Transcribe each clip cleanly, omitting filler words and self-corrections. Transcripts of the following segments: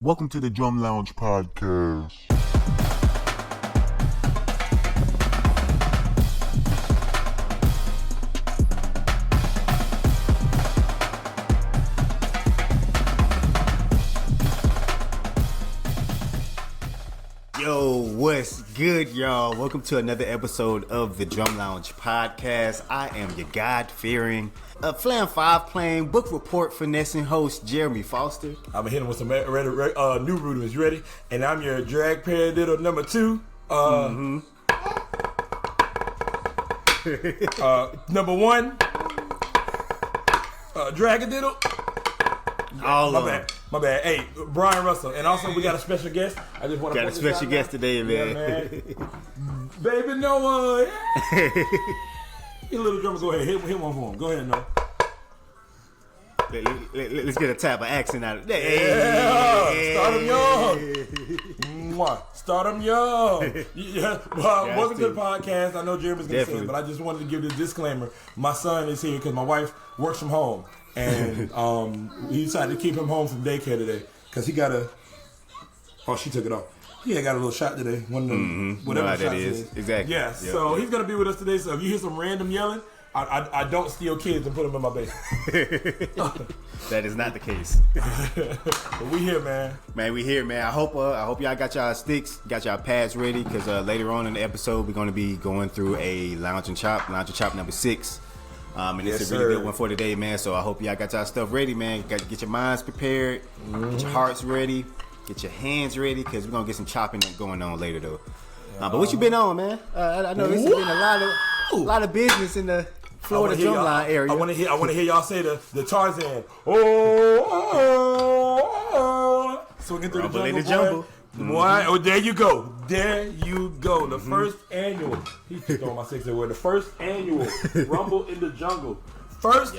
Welcome to the Drum Lounge podcast. Yo, what's good, y'all? Welcome to another episode of the Drum Lounge podcast. I am your God-fearing, Flam 5 playing, book report finessing host, Jeremy Foster. I'm gonna hit him with some new rudiments. You ready? And I'm your drag paradiddle number 2. Number 1. Dragadiddle. My bad. Hey, Brian Russell. And also we got a special guest. I just want to got a special guest today, man. Yeah, man. Baby Noah. Yeah. You little drummer, go ahead. Hit one for him. Go ahead, Noah. Let's get a tap of accent out of that. Yeah. Start him young. Start them young. Yeah. Well, it was a good podcast. I know Jeremy's going to say it, but I just wanted to give this disclaimer. My son is here because my wife works from home. And he decided to keep him home from daycare today because he got a... Oh, she took it off. He got a little shot today. One of them, whatever that is. Exactly. Yeah, so he's going to be with us today. So if you hear some random yelling, I don't steal kids and put them in my basement. That is not the case. But we here, man. Man, we here, man. I hope y'all got y'all sticks, got y'all pads ready, because later on in the episode, we're going to be going through a Lounge and Chop number 6. And it's a really good one for today, man. So I hope y'all got y'all stuff ready, man. Got to get your minds prepared, get your hearts ready, get your hands ready, because we're going to get some chopping going on later, though. But what you been on, man? I know this has been a lot of business in the Florida Drumline area. I want to hear y'all say the Tarzan. Swinging through Rumble the in the jungle. jungle. Boy, oh, there you go. The first annual. He took on my 6th word. The first annual Rumble in the Jungle.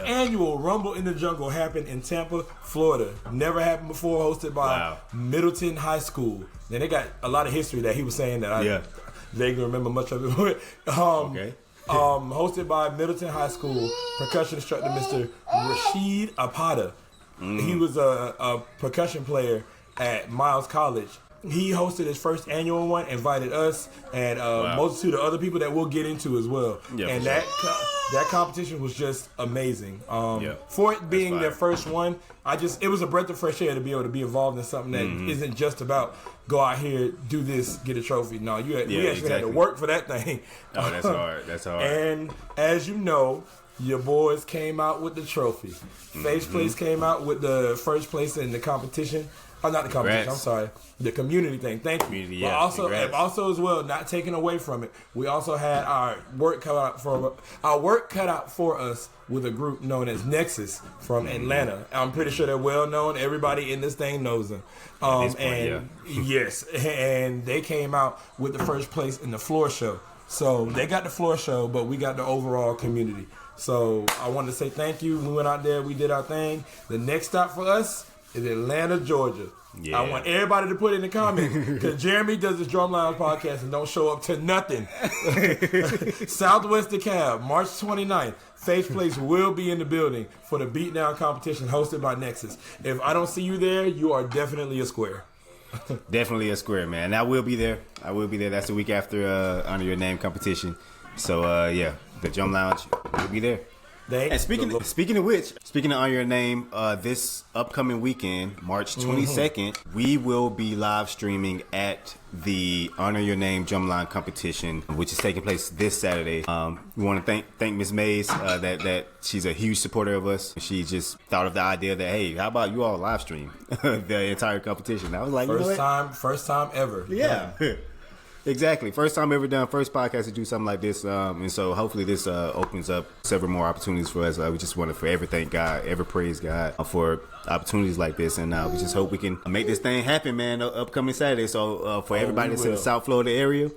Annual Rumble in the Jungle happened in Tampa, Florida. Never happened before. Hosted by Middleton High School. Then they got a lot of history that he was saying that I vaguely remember much of it. Hosted by Middleton High School percussion instructor Mr. Rashid Apata. He was a percussion player at Miles College. He hosted his first annual one, invited us and a multitude of other people that we'll get into as well. Yeah, and that competition was just amazing. For it being their first one, it was a breath of fresh air to be able to be involved in something that isn't just about go out here, do this, get a trophy. No, we actually had to work for that thing. Oh, that's hard. That's hard. And as you know, your boys came out with the trophy. Face Place came out with the first place in the competition. Oh, not the competition. Congrats. I'm sorry. The community thing. Thank you. But also as well, not taken away from it, we also had our work cut out for us with a group known as Nexus from Atlanta. I'm pretty sure they're well known. Everybody in this thing knows them. Yes, and they came out with the first place in the floor show. So they got the floor show, but we got the overall community. So I wanted to say thank you. We went out there, we did our thing. The next stop for us is Atlanta, Georgia. Yeah. I want everybody to put in the comments because Jeremy does this Drumline podcast and don't show up to nothing. Southwest DeKalb, March 29th. Face Place will be in the building for the beatdown competition hosted by Nexus. If I don't see you there, you are definitely a square. Definitely a square, man. I will be there. That's the week after Honor Your Name competition. So, the Drum Lounge will be there. And speaking of Honor Your Name, this upcoming weekend, March 22nd, we will be live streaming at the Honor Your Name Drumline competition, which is taking place this Saturday. We want to thank Ms. Mays that she's a huge supporter of us. She just thought of the idea that, hey, how about you all live stream the entire competition? I was like, first time ever. Yeah. Exactly. First time ever done, first podcast to do something like this. And so hopefully this opens up several more opportunities for us. We just want to forever thank God, ever praise God for opportunities like this. And we just hope we can make this thing happen, man, upcoming Saturday. So for everybody that's in the South Florida area,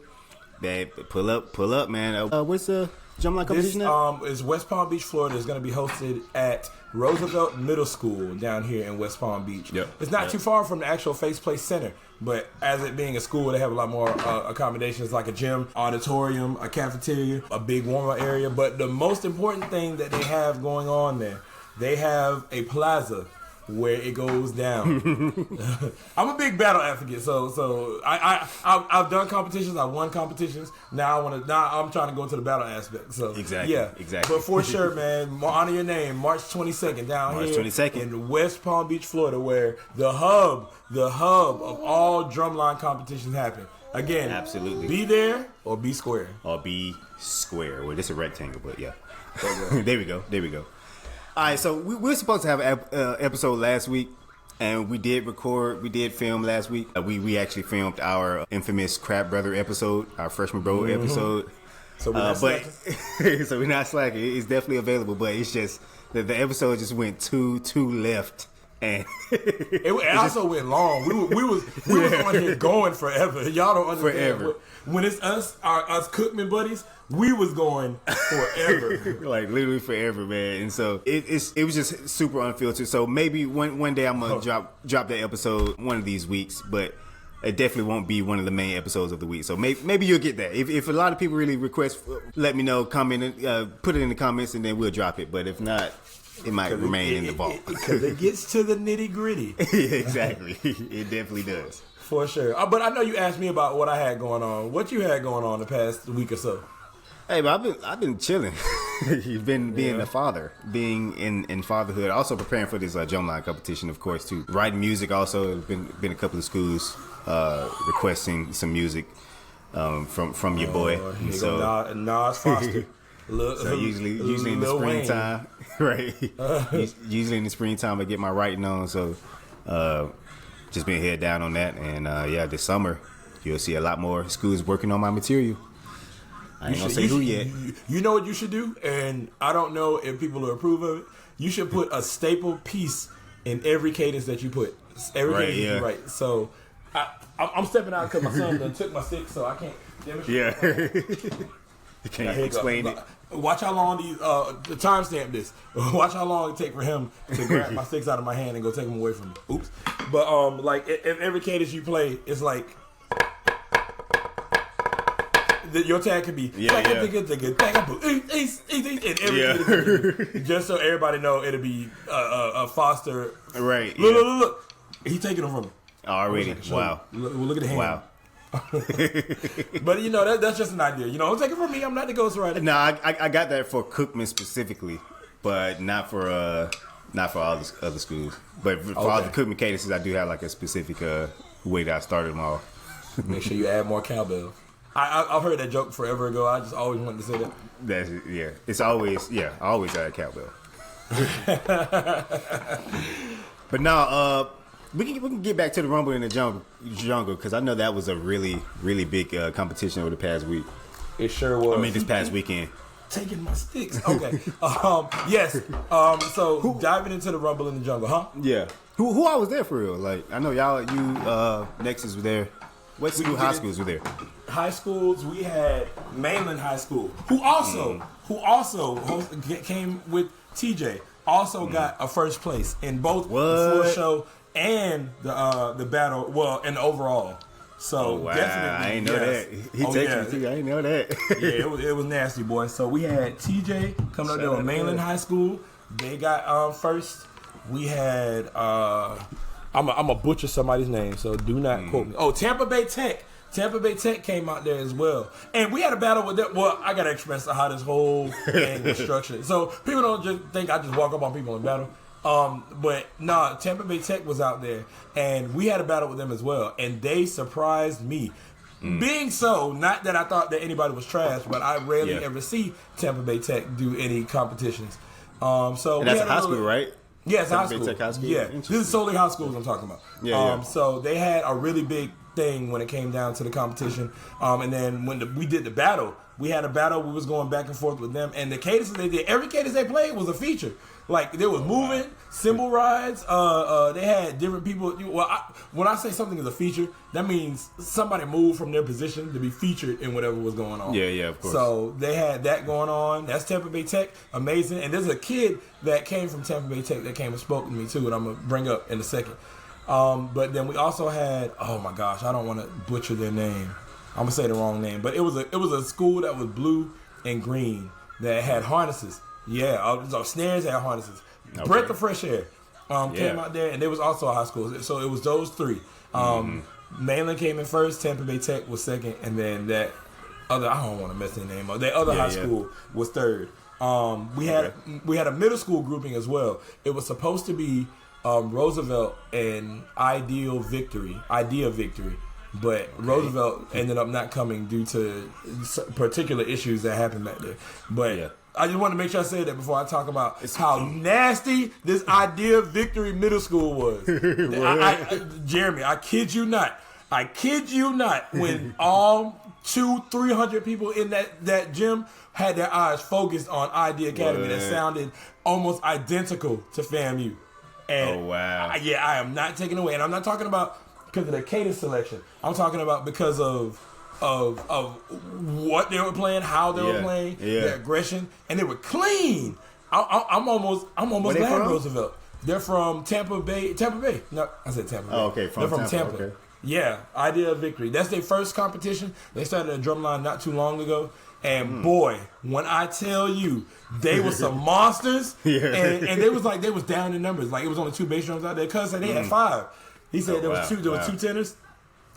that pull up, man. What's the Drumline competition now? Is West Palm Beach, Florida. Is going to be hosted at Roosevelt Middle School down here in West Palm Beach. Yep. It's not too far from the actual Face Place Center, but as it being a school, they have a lot more accommodations like a gym, auditorium, a cafeteria, a big warm-up area. But the most important thing that they have going on there, they have a plaza where it goes down. I'm a big battle advocate, so I've done competitions, I've won competitions. Now I'm trying to go to the battle aspect. So exactly. But for sure, man, honor your name, March 22nd March 22nd in West Palm Beach, Florida, where the hub of all drumline competitions happen. Again, absolutely. Be there or be square. Well, this is a rectangle, but yeah. There we go. All right, so we were supposed to have an episode last week, and we did film last week. We actually filmed our infamous Crap Brother episode, our Freshman Bro episode. So we're not slacking. So we're not slacking. It's definitely available, but it's just that the episode just went too left. And it also went long. We was on here going forever. Y'all don't understand. Forever. When it's us Cookman buddies, we was going forever. Like literally forever, man. And so it was just super unfiltered. So maybe one day I'm gonna drop that episode one of these weeks, but it definitely won't be one of the main episodes of the week. So maybe you'll get that. If a lot of people really request, let me know, comment, put it in the comments, and then we'll drop it. But if not, it might remain in the vault. Because it gets to the nitty gritty. Yeah, exactly. It definitely does. For sure. But I know you asked me about what I had going on. What you had going on the past week or so? Hey, but I've been chilling. You've been being a father, being in fatherhood. Also preparing for this drumline competition, of course, too. Writing music also. Been a couple of schools requesting some music from your boy. And so Nas Foster. So usually in the springtime, right? Usually in the springtime, I get my writing on. So just been head down on that, and this summer you'll see a lot more schools working on my material. I ain't gonna say who yet. You know what you should do, and I don't know if people will approve of it. You should put a staple piece in every cadence that you put. Every cadence you write. So I'm stepping out because my son done took my stick, so I can't demonstrate. Yeah. You can't explain it. Watch how long the timestamp this. Watch how long it take for him to grab my sticks out of my hand and go take them away from me. Oops. But like if every cadence you play, it's like your tag could be and every just so everybody know it'll be a Foster. Right. Look. He's taking them from me. Already. Wow. Look at the hand. Wow. But that's just an idea. Don't take it from me. I'm not the ghostwriter. No, I got that for Cookman specifically, but not for all the other schools. But for all the Cookman cadences, I do have like a specific way that I started them all. Make sure you add more cowbell. I've heard that joke forever ago. I just always wanted to say that. That's It's always I always add cowbell. But now we can get back to the Rumble in the Jungle because I know that was a really, really big competition over the past week. It sure was. I mean, this past weekend. Taking my sticks. Okay. Yes. So diving into the Rumble in the Jungle, huh? Yeah. Who I was there for real? Like I know Nexus was there. What high schools were there? High schools, we had Mainland High School, who also came with TJ. Also got a first place in both the floor show and the battle. Well, and the overall. So definitely, I ain't know that. He texted me too. I ain't know that. It was nasty, boy. So we had TJ coming up there with Mainland High School. They got first. We had I'm a butcher somebody's name, so do not quote me. Oh, Tampa Bay Tech. Tampa Bay Tech came out there as well. And we had a battle with them. Well, I got to express how this whole thing was structured. So people don't just think I just walk up on people and battle. But no, Tampa Bay Tech was out there, and we had a battle with them as well. And they surprised me. Being so, not that I thought that anybody was trash, but I rarely ever see Tampa Bay Tech do any competitions. So and that's a high school, right? Yeah, it's high school. High school. Yeah, this is solely high schools I'm talking about. So they had a really big thing when it came down to the competition. And then when we did the battle, we had a battle. We was going back and forth with them, and the cadences they did, every cadence they played was a feature. Like there was moving, cymbal rides. They had different people. When I say something is a feature, that means somebody moved from their position to be featured in whatever was going on. Yeah, of course. So they had that going on. That's Tampa Bay Tech, amazing. And there's a kid that came from Tampa Bay Tech that came and spoke to me too, and I'm gonna bring up in a second. But then we also had, oh my gosh, I don't want to butcher their name. I'm gonna say the wrong name, but it was a school that was blue and green that had harnesses. Yeah, so snares had harnesses. Okay. Breath of fresh air. came out there, and there was also a high school. So it was those three. Mainland came in first, Tampa Bay Tech was second, and then that other, I don't want to mess their name up. That other high school was third. We had a middle school grouping as well. It was supposed to be Roosevelt and Idea Victory, but Roosevelt ended up not coming due to particular issues that happened back there. But I just want to make sure I say that before I talk about how nasty this Idea Victory Middle School was. Jeremy, I kid you not. When all 200-300 people in that gym had their eyes focused on Idea Academy that sounded almost identical to FAMU. And I am not taking away. And I'm not talking about because of the cadence selection. I'm talking about because of what they were playing, how they were playing, their aggression, and they were clean. I'm almost glad Roosevelt. They're from Tampa Bay. No, I said Tampa Bay. Oh, okay. They're from Tampa. Okay. Yeah, Idea Victory. That's their first competition. They started a Drumline not too long ago. And boy, when I tell you, they were some monsters. And they was down in numbers. Like it was only 2 bass drums out there. Cuz said they had 5. He said there was 2 tenors.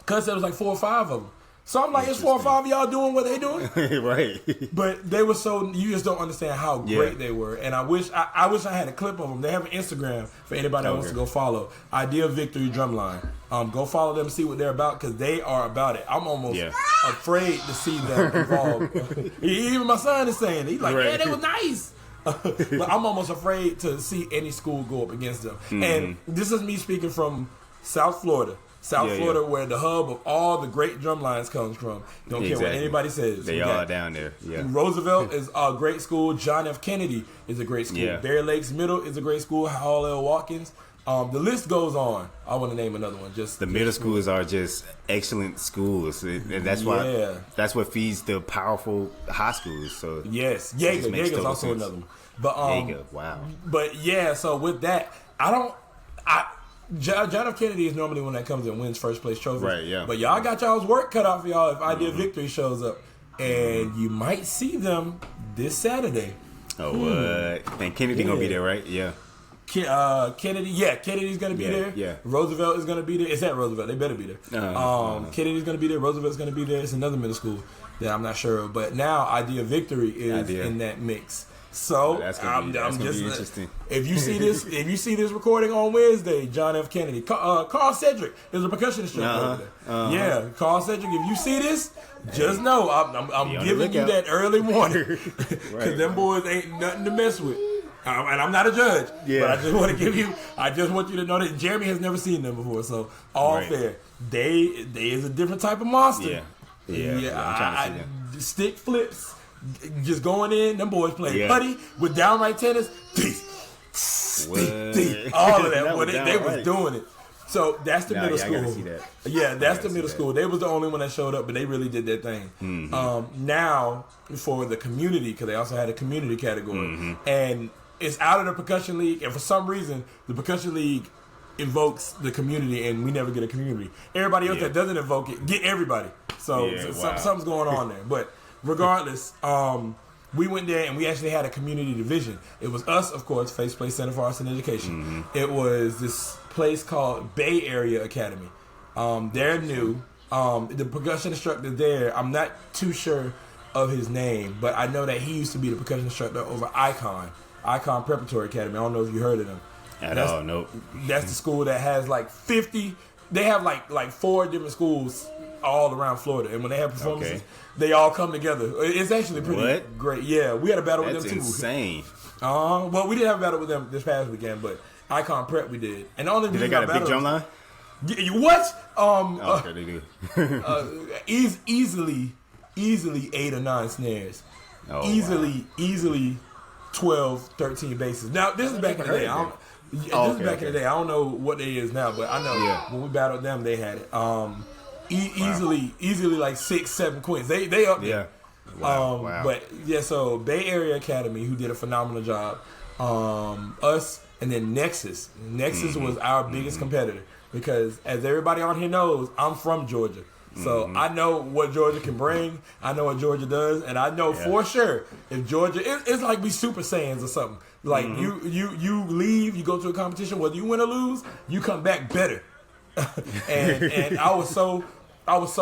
Cuz said it was like 4 or 5 of them. So I'm like, it's 4 or 5 of y'all doing what they doing? Right. But they were so, you just don't understand how great they were. And I wish I had a clip of them. They have an Instagram for anybody that wants to go follow. Idea Victory Drumline. Go follow them and see what they're about because they are about it. I'm almost afraid to see them involved. Even my son is saying it. He's like, yeah, they was nice. But I'm almost afraid to see any school go up against them. And this is me speaking from South Florida. Florida, where the hub of all the great drum lines comes from. Don't care what anybody says. They all down there. Yeah. Roosevelt is a great school. John F. Kennedy is a great school. Yeah. Bear Lakes Middle is a great school. Hall L. Watkins. The list goes on. I want to name another one. Just the middle schools are just excellent schools, and that's why that's what feeds the powerful high schools. So yes, Jaeger's also sense. Another one. But Jaeger, wow. But so with that, John F. Kennedy is normally one that comes and wins first place trophies. Right, yeah. But y'all got y'all's work cut out for y'all if Idea Victory shows up. And you might see them this Saturday. Oh, what? And Kennedy going to be there, right? Yeah. Kennedy's going to be there. Yeah. Roosevelt is going to be there. It's at Roosevelt. They better be there. Kennedy's going to be there. Roosevelt's going to be there. It's another middle school that I'm not sure of. But now Idea Victory is in that mix. So that's gonna be interesting. If you see this recording on Wednesday, John F. Kennedy, Carl Cedric is a percussion instructor over there. Yeah, Carl Cedric. If you see this, just know I'm giving you that early warning because them boys ain't nothing to mess with. And I'm not a judge, but I just want you to know that Jeremy has never seen them before. So fair, they is a different type of monster. Yeah. I'm trying to see them. Stick flips. Just going in, them boys playing putty with downright tennis. All of that. They was doing it. So that's the middle school. I see that. Yeah, that's the middle school. They was the only one that showed up, but they really did their thing. Now for the community, because they also had a community category, and it's out of the percussion league. And for some reason, the percussion league invokes the community, and we never get a community. Everybody else that doesn't invoke it, get everybody. So something's going on there, but. Regardless, we went there and we actually had a community division. It was us, of course, Faceplay Center for Arts and Education. It was this place called Bay Area Academy. They're new. The percussion instructor there, I'm not too sure of his name, but I know that he used to be the percussion instructor over Icon Preparatory Academy. I don't know if you heard of them. Nope. That's the school that has like 50. They have like 4 different schools all around Florida, and when they have performances, they all come together. It's actually pretty great. Yeah, we had a battle with them too. That's insane. Well, we didn't have a battle with them this past weekend, but Icon Prep we did. And the only reason they got a big drum line? What? Okay, they do. Easily 8 or 9 snares. Easily 12, 13 basses. Now this is back in the day. Back in the day. I don't know what they is now, but I know when we battled them, they had it. Easily like 6, 7 queens. They up there. Wow. But so Bay Area Academy, who did a phenomenal job. Us and then Nexus. Nexus was our biggest competitor because, as everybody on here knows, I'm from Georgia. So I know what Georgia can bring. I know what Georgia does, and I know for sure if Georgia, it's like we Super Saiyans or something. Like you leave, you go to a competition, whether you win or lose, you come back better. and I was so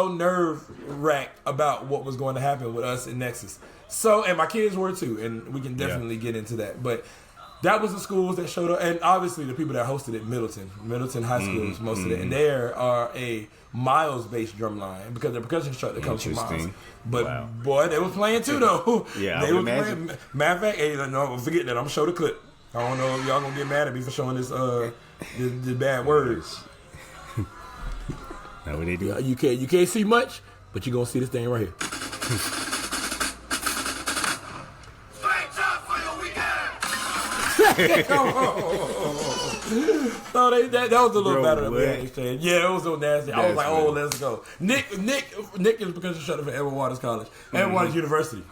nerve wracked about what was going to happen with us in Nexus. So, and my kids were too, and we can definitely get into that. But that was the schools that showed up, and obviously the people that hosted it, Middleton High School is most of it, and there are a Miles-based drumline because the percussion instructor comes from Miles. But boy, they was playing too though. Yeah, they was playing. Matter of fact, hey, no, forget that. I'm gonna show the clip. I don't know if y'all gonna get mad at me for showing this the bad words. That's what they do. You can't see much, but you gonna see this thing right here. So that was a little better than we had exchanged. Yeah, it was so nasty. I was like, oh, let's go. Nick is a percussion instructor for Edward Waters College, Edward Waters University.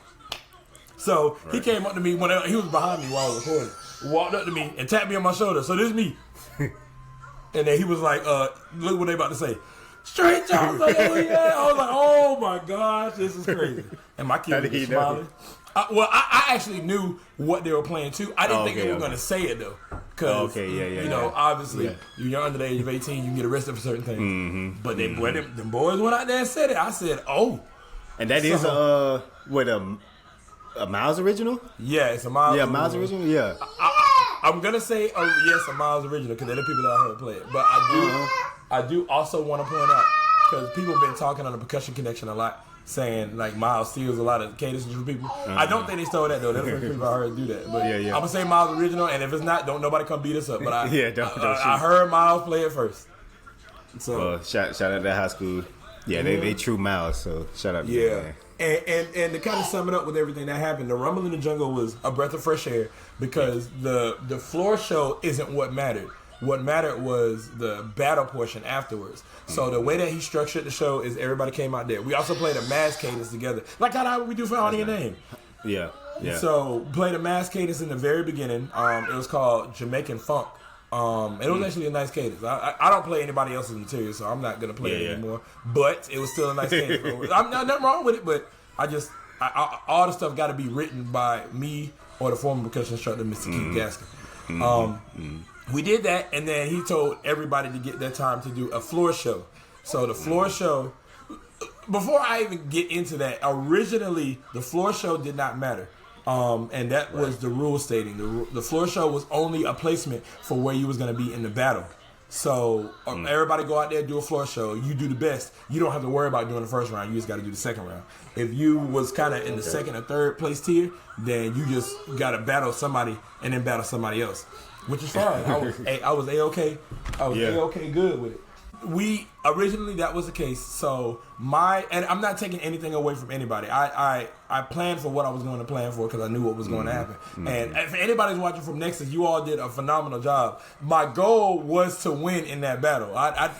So he came up to me when he was behind me while I was recording. Walked up to me and tapped me on my shoulder. So this is me. And then he was like, look what they about to say. Straight jump. I was like, oh yeah. I was like, oh my gosh, this is crazy. And my kid was smiling. I actually knew what they were playing too. I didn't think they were going to say it though. Because, you know, obviously, you're under the age of 18, you can get arrested for certain things. But when them boys went out there and said it, I said, oh. And that is a Miles original? Yeah, it's a Miles original. Yeah, Miles original? Yeah. I'm going to say, yes, a Miles original, because they're the people that I heard play it. But I do also want to point out, because people have been talking on the Percussion Connection a lot, saying like Miles steals a lot of cadences from people. I don't think they stole that though. That's the first people I heard do that. But I'm gonna say Miles original, and if it's not, don't nobody come beat us up. But I heard Miles play it first. So shout out to that high school. Yeah, they true Miles. So shout out to them, man. And to kind of sum it up with everything that happened, the Rumble in the Jungle was a breath of fresh air because the floor show isn't what mattered. What mattered was the battle portion afterwards. So the way that he structured the show is everybody came out there. We also played a mass cadence together, like how we do for Honor Your Name. Yeah. So played a mass cadence in the very beginning. It was called Jamaican Funk. And it was actually a nice cadence. I don't play anybody else's material, so I'm not gonna play it anymore. But it was still a nice cadence. I'm nothing wrong with it, but I all the stuff got to be written by me or the former percussion instructor, Mr. Keith Gaskin. We did that, and then he told everybody to get their time to do a floor show. So the floor show, before I even get into that, originally the floor show did not matter. And that was the rule stating. The floor show was only a placement for where you was going to be in the battle. So everybody go out there, do a floor show. You do the best. You don't have to worry about doing the first round. You just got to do the second round. If you was kind of in the second or third place tier, then you just got to battle somebody and then battle somebody else. Which is fine. I was A-okay. I was A-okay good with it. Originally that was the case. So and I'm not taking anything away from anybody. I planned for what I was going to plan for because I knew what was going to happen. And if anybody's watching from Nexus, you all did a phenomenal job. My goal was to win in that battle. I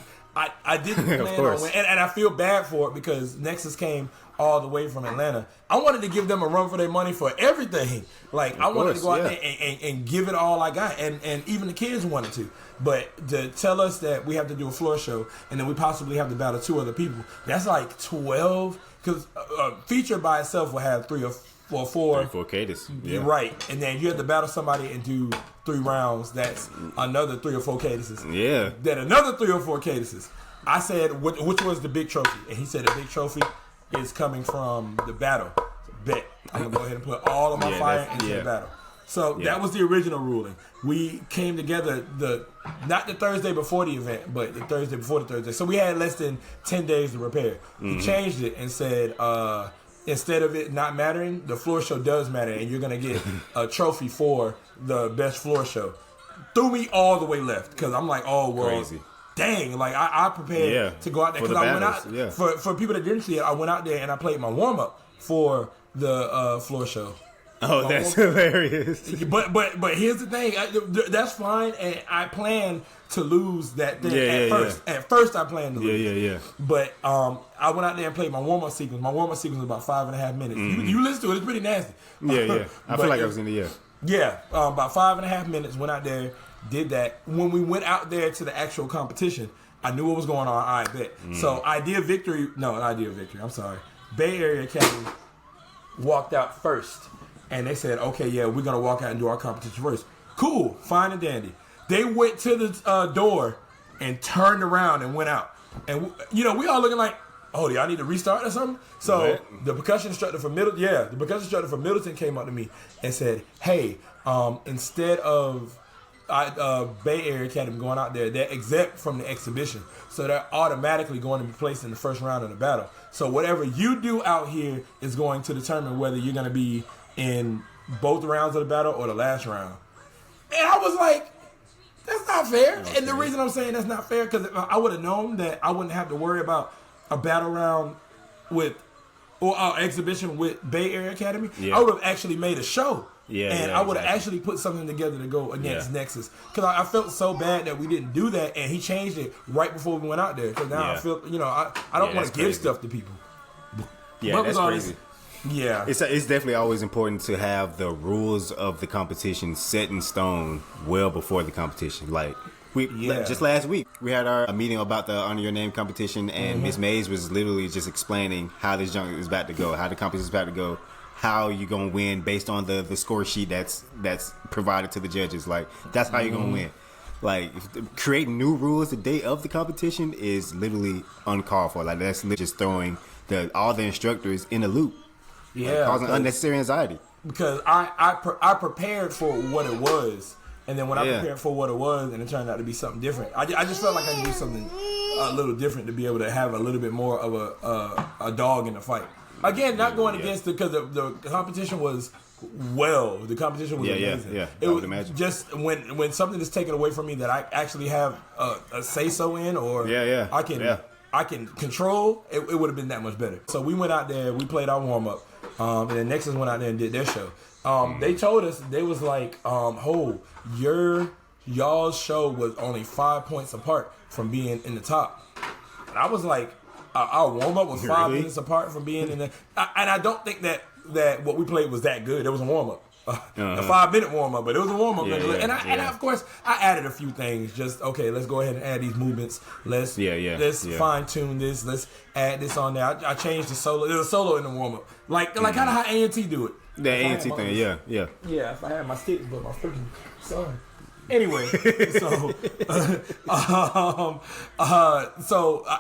didn't plan on winning, and I feel bad for it because Nexus came all the way from Atlanta. I wanted to give them a run for their money for everything. Like I wanted to go out there and give it all I got, and even the kids wanted to. But to tell us that we have to do a floor show and then we possibly have to battle 2 other people, that's like 12. Because a feature by itself will have 3 or 4 cadences. You're right, and then you have to battle somebody and do 3 rounds. That's another 3 or 4 cadences. Yeah. Then another 3 or 4 cadences. I said, which was the big trophy? And he said the big trophy is coming from the battle. So bet. I'm going to go ahead and put all of my fire into the battle. So that was the original ruling. We came together not the Thursday before the event, but the Thursday before the Thursday. So we had less than 10 days to prepare. We changed it and said, instead of it not mattering, the floor show does matter, and you're going to get a trophy for the best floor show. Threw me all the way left because I'm like, oh, well. Crazy. Dang, like I prepared to go out there because I went out for people that didn't see it. I went out there and I played my warm up for the floor show. Oh, that's hilarious. But here's the thing, that's fine, and I plan to lose that thing at first. At first, I planned to lose. But I went out there and played my warm up sequence. My warm up sequence was about 5.5 minutes. You listen to it; it's pretty nasty. I feel like I was in the about 5.5 minutes. Went out there. Did that. When we went out there to the actual competition, I knew what was going on. I bet. So not Idea Victory. I'm sorry. Bay Area Academy walked out first, and they said, "Okay, yeah, we're gonna walk out and do our competition first." Cool, fine and dandy. They went to the door and turned around and went out, and we all looking like, "Oh, do y'all need to restart or something?" So the percussion instructor from Middleton came up to me and said, "Hey, instead of Bay Area Academy going out there, they're exempt from the exhibition, so they're automatically going to be placed in the first round of the battle. So whatever you do out here is going to determine whether you're going to be in both rounds of the battle or the last round." And I was like, that's not fair. Okay. And the reason I'm saying that's not fair, because I would have known that I wouldn't have to worry about a battle round or exhibition with Bay Area Academy. I would have actually made a show. I would have actually put something together to go against Nexus, because I felt so bad that we didn't do that, and he changed it right before we went out there. Because now I feel, I don't want to give stuff to people. Yeah, that's crazy. Yeah, it's definitely always important to have the rules of the competition set in stone well before the competition. Like just last week we had a meeting about the Honor Your Name competition, and Miss Mays was literally just explaining how this junk is about to go, how the competition is about to go, how you're gonna win based on the score sheet that's provided to the judges. Like, that's how you're gonna win. Like, creating new rules the day of the competition is literally uncalled for. Like, that's literally just throwing all the instructors in a loop. Yeah, causing unnecessary anxiety. Because I prepared for what it was, and then when I prepared for what it was, and it turned out to be something different, I just felt like I could do something a little different to be able to have a little bit more of a dog in the fight. Again, not going against it, because the competition was amazing. Yeah. It was just when something is taken away from me that I actually have a say so in, or I can control, it would have been that much better. So we went out there, we played our warm up, and then Nexus went out there and did their show. They told us, they was like, y'all's show was only 5 points apart from being in the top. And I was like, our warm up was 5 minutes apart from being in the. And I don't think that what we played was that good. It was a warm up. A 5-minute warm up, but it was a warm up. And of course, I added a few things. Just, okay, let's go ahead and add these movements. Let's fine tune this. Let's add this on there. I changed the solo. There's a solo in the warm up, like kind of how A&T do it. The A&T thing, yeah. Yeah, if I had my sticks, but my freaking son. Anyway, so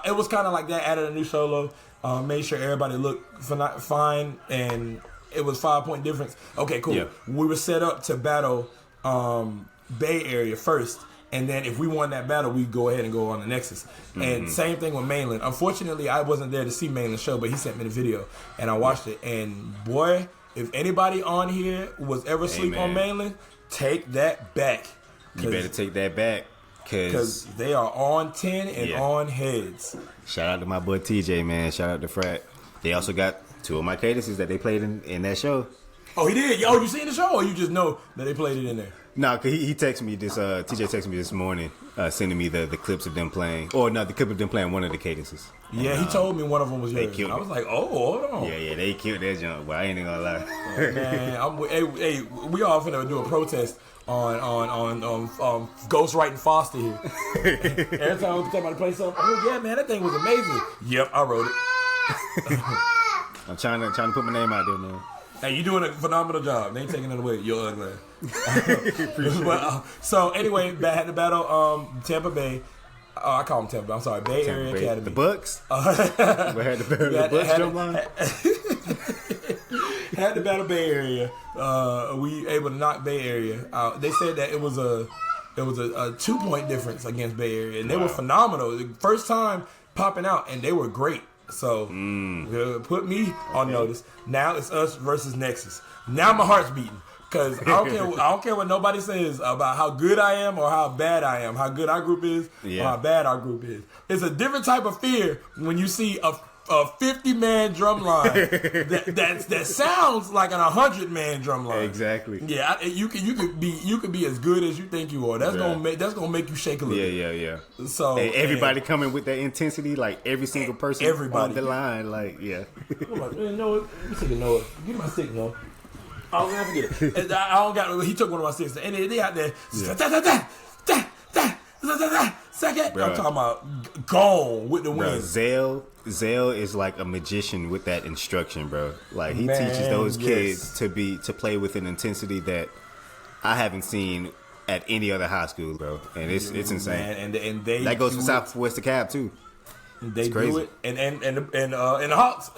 it was kind of like that. Added a new solo, made sure everybody looked fine, and it was 5-point difference. Okay, cool. Yeah. We were set up to battle Bay Area first, and then if we won that battle, we'd go ahead and go on the Nexus. And same thing with Mainland. Unfortunately, I wasn't there to see Mainland's show, but he sent me the video, and I watched it. And boy, if anybody on here was ever asleep on Mainland, take that back. You better take that back, because they are on 10 and on heads. Shout out to my boy TJ, man. Shout out to Frat. They also got 2 of my cadences that they played in that show. Oh, he did? Oh, you seen the show, or you just know that they played it in there? No, cause he texted me this. TJ texted me this morning, sending me the clips of them playing, the clip of them playing one of the cadences. Yeah, he told me one of them was yours. I was like, oh, hold on. Yeah, they killed that junk, but I ain't even gonna lie. Man, we all finna do a protest on ghostwriting Foster here. Every time somebody play something, oh yeah, man, that thing was amazing. Yep, I wrote it. I'm trying to put my name out there, man. Hey, you doing a phenomenal job. They ain't taking it away. You're ugly. So anyway, had to battle Tampa Bay. I call them Tampa Bay. I'm sorry, Bay Area Academy. The Bucks. We had to battle the Bucks. Drumline. Had to battle Bay Area. We able to knock Bay Area out. They said that it was a 2-point difference against Bay Area, and they were phenomenal. The first time popping out, and they were great. So put me on notice. Now it's us versus Nexus. Now my heart's beating, because I don't care what nobody says about how good I am or how bad I am, how good our group is or how bad our group is. It's a different type of fear when you see a 50-man drum line that sounds like an 100-man drum line. Exactly. Yeah, you could be as good as you think you are. That's gonna make you shake a little. Yeah. So everybody coming with that intensity, like every single person on the line, like Noah, let me take a Noah. Give me my stick, Noah. I'll never forget it. I don't got. He took one of my sticks, and they out there. second. Bruh. I'm talking about gone with the wind. Zell is like a magician with that instruction, bro. Like he teaches those kids to play with an intensity that I haven't seen at any other high school, bro. And it's insane. And they that goes for Southwest DeKalb too. They do it, and the Hawks.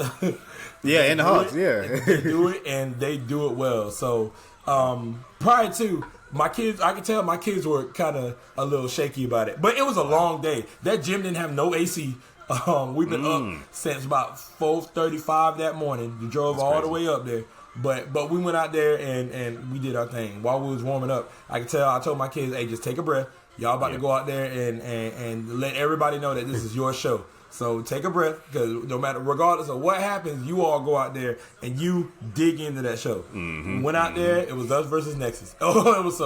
Yeah, and the Hawks. Yeah, they do it, and they do it well. So prior to my kids, I could tell my kids were kind of a little shaky about it. But it was a long day. That gym didn't have no AC. We've been up since about 4:35 that morning. We drove all the way up there. But we went out there and we did our thing. While we was warming up, I told my kids, hey, just take a breath. Y'all about to go out there and let everybody know that this is your show. So take a breath, because regardless of what happens, you all go out there and you dig into that show. We went out there, it was us versus Nexus. Oh, it was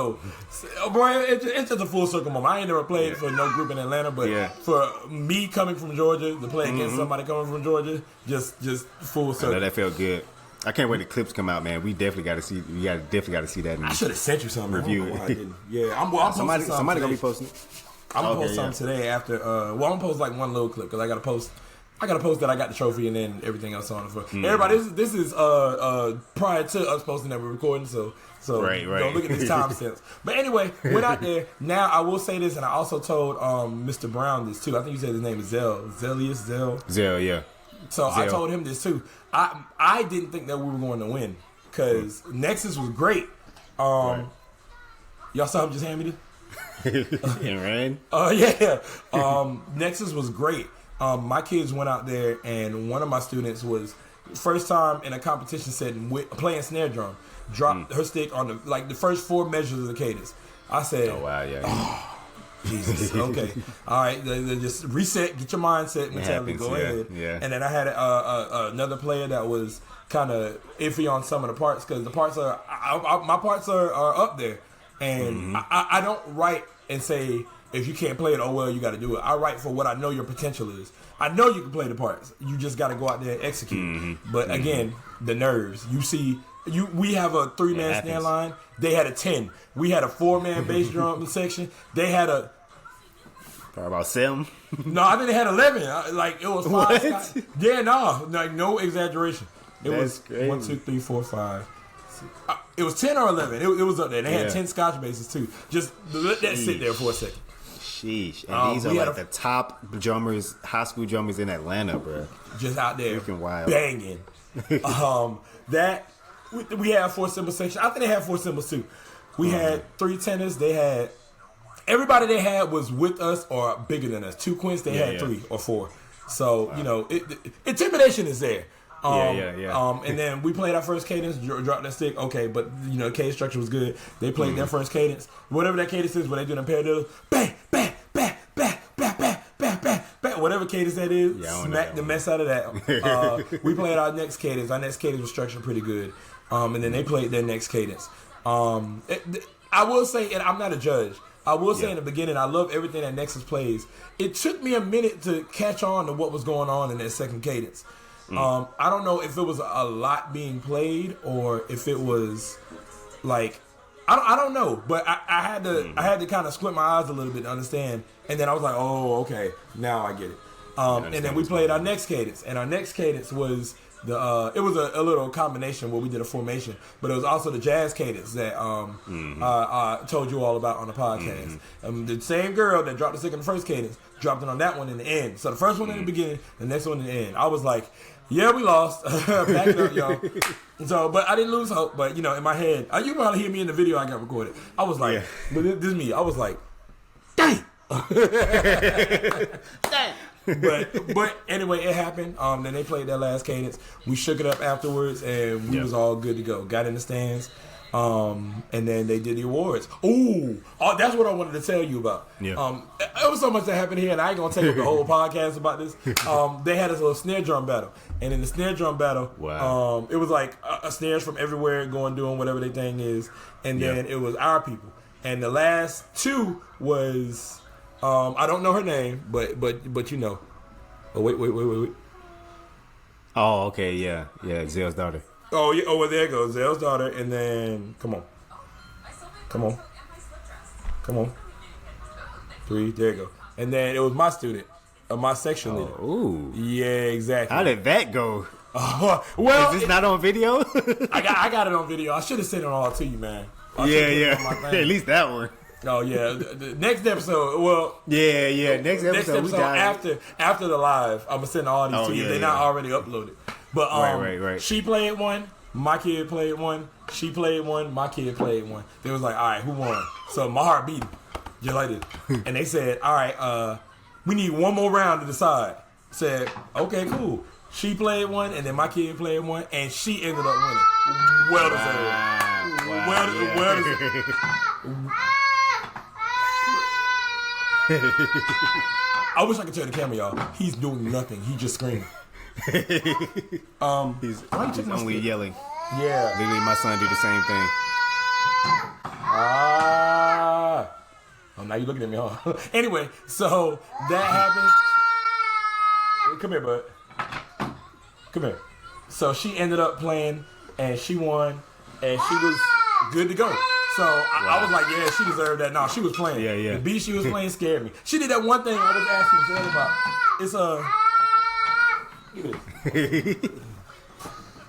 boy, it's just a full circle moment. I ain't never played for no group in Atlanta, but for me coming from Georgia to play against somebody coming from Georgia, just full circle. I know that felt good. I can't wait the clips come out, man. We definitely got to see. We definitely got to see that. I should have sent you something. Review. I'm somebody gonna be posting it. I'm gonna post something today after. I'm gonna post like one little clip because I gotta post that I got the trophy and then everything else on it for everybody. This is prior to us posting that we're recording, so right. Don't look at this time sense. But anyway, went out there. Now I will say this, and I also told Mr. Brown this too. I think you said his name is Zell, yeah. So I told him this too. I didn't think that we were going to win because Nexus was great. Y'all saw him just hand me this? Right? Yeah. Nexus was great. My kids went out there, and one of my students was first time in a competition setting playing snare drum. Dropped her stick on the first 4 measures of the cadence. I said, "Oh wow, yeah." Oh, Jesus. Okay. All right. Just reset. Get your mindset mentality. Go ahead. Yeah. And then I had another player that was kind of iffy on some of the parts because the parts are my parts are up there, and I don't write and say if you can't play it, oh well, you got to do it. I write for what I know your potential is. I know you can play the parts. You just got to go out there and execute. But again, the nerves. You see. We have a 3-man snare line. They had a 10. We had a 4-man bass drum section. They had probably about 7. No, I think they had 11. It was 5. Yeah, no exaggeration. That's crazy. 1, 2, 3, 4, 5. It was 10 or 11. It was up there. They had 10 Scotch basses too. Just let that sit there for a second. Sheesh. And these are the top drummers, high school drummers in Atlanta, bro. Just out there freaking wild, banging. We had 4 cymbal sections. I think they had 4 cymbals too. We had 3 tenors. Everybody they had was with us or bigger than us. 2 quints, they had 3 or 4. So, intimidation is there. And then we played our first cadence, dropped that stick. Okay, but, the cadence structure was good. They played their first cadence. Whatever that cadence is, when they do them paradiddles, bang, bang, bang, bang, bang, bang, bang, bang, bang. Whatever cadence that is, smack the mess out of that. We played our next cadence. Our next cadence was structured pretty good. And then they played their next cadence. I will say, and I'm not a judge, I will say in the beginning, I love everything that Nexus plays. It took me a minute to catch on to what was going on in that second cadence. I don't know if it was a lot being played or if it was like, I don't know, but I had to kind of squint my eyes a little bit to understand. And then I was like, oh, okay, now I get it. And then we played our next cadence, and our next cadence was it was a little combination where we did a formation, but it was also the jazz cadence that I told you all about on the podcast. The same girl that dropped the stick in the first cadence dropped it on that one in the end. So the first one in the beginning, the next one in the end. I was like, yeah, we lost. Back it up, y'all. So, but I didn't lose hope. But in my head, you probably hear me in the video I got recorded. I was like, but this is me. I was like, dang. But anyway, it happened. Then they played their last cadence. We shook it up afterwards, and we was all good to go. Got in the stands, and then they did the awards. Oh, that's what I wanted to tell you about. Yeah. It was so much that happened here, and I ain't gonna take up the whole podcast about this. They had this little snare drum battle, and in the snare drum battle, it was like a snares from everywhere doing whatever their thing is, and then it was our people, and the last 2 was. I don't know her name, but Oh, wait. Oh, okay, yeah, Zell's daughter. Oh, yeah. Oh, well, there it goes, Zell's daughter, and then come on. 3, there you go. and then it was my student, my section leader. Ooh. Yeah, exactly. How did that go? Well, is this not on video? I got it on video. I should have sent it all to you, man. Yeah. At least that one. Oh yeah, the next episode. Well, yeah. Next episode after the live, I'm gonna send all these to you. They're not already uploaded. But right. She played one. My kid played one. She played one. My kid played one. They was like, all right, who won? So my heart beat just like this. And they said, all right, we need one more round to decide. Said, okay, cool. She played one, and then my kid played one, and she ended up winning. Well deserved. Well deserved. I wish I could turn the camera, y'all. He's doing nothing. He just screaming. He's only yelling. Yeah. Literally, my son do the same thing. Oh, now you're looking at me, huh? Anyway, so that happened. Come here, bud. Come here. So she ended up playing, and she won, and she was good to go. So I was like, yeah, she deserved that. No, she was playing. Yeah. The beat she was playing scared me. She did that one thing I was asking Zed about. It's Give it.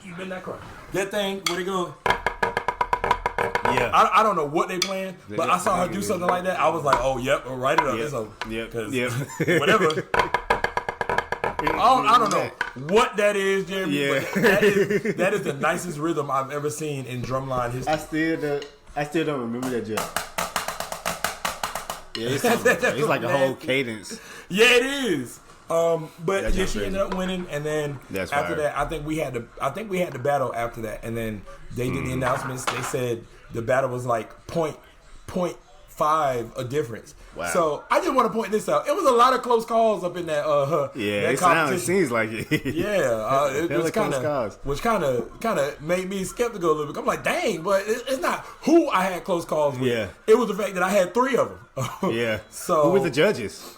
You been that cry. That thing, where they go? Yeah. I don't know what they playing, but I saw her do something like that. I was like, oh, yep, write it up. It's over. Yep. Whatever. I don't know what that is, Jeremy, but that is the nicest rhythm I've ever seen in drumline history. I still don't remember that jump. Yeah, it's like a whole cadence. Yeah, it is. But yeah, she ended up winning, and then after that, I think we had the battle after that, and then they did the announcements. They said the battle was like 0.5 a difference. Wow. So I just want to point this out. It was a lot of close calls up in that. It seems like it. Yeah, it was kind of made me skeptical a little bit. I'm like, dang, but it's not who I had close calls with. Yeah, it was the fact that I had 3 of them. Yeah. So who were the judges?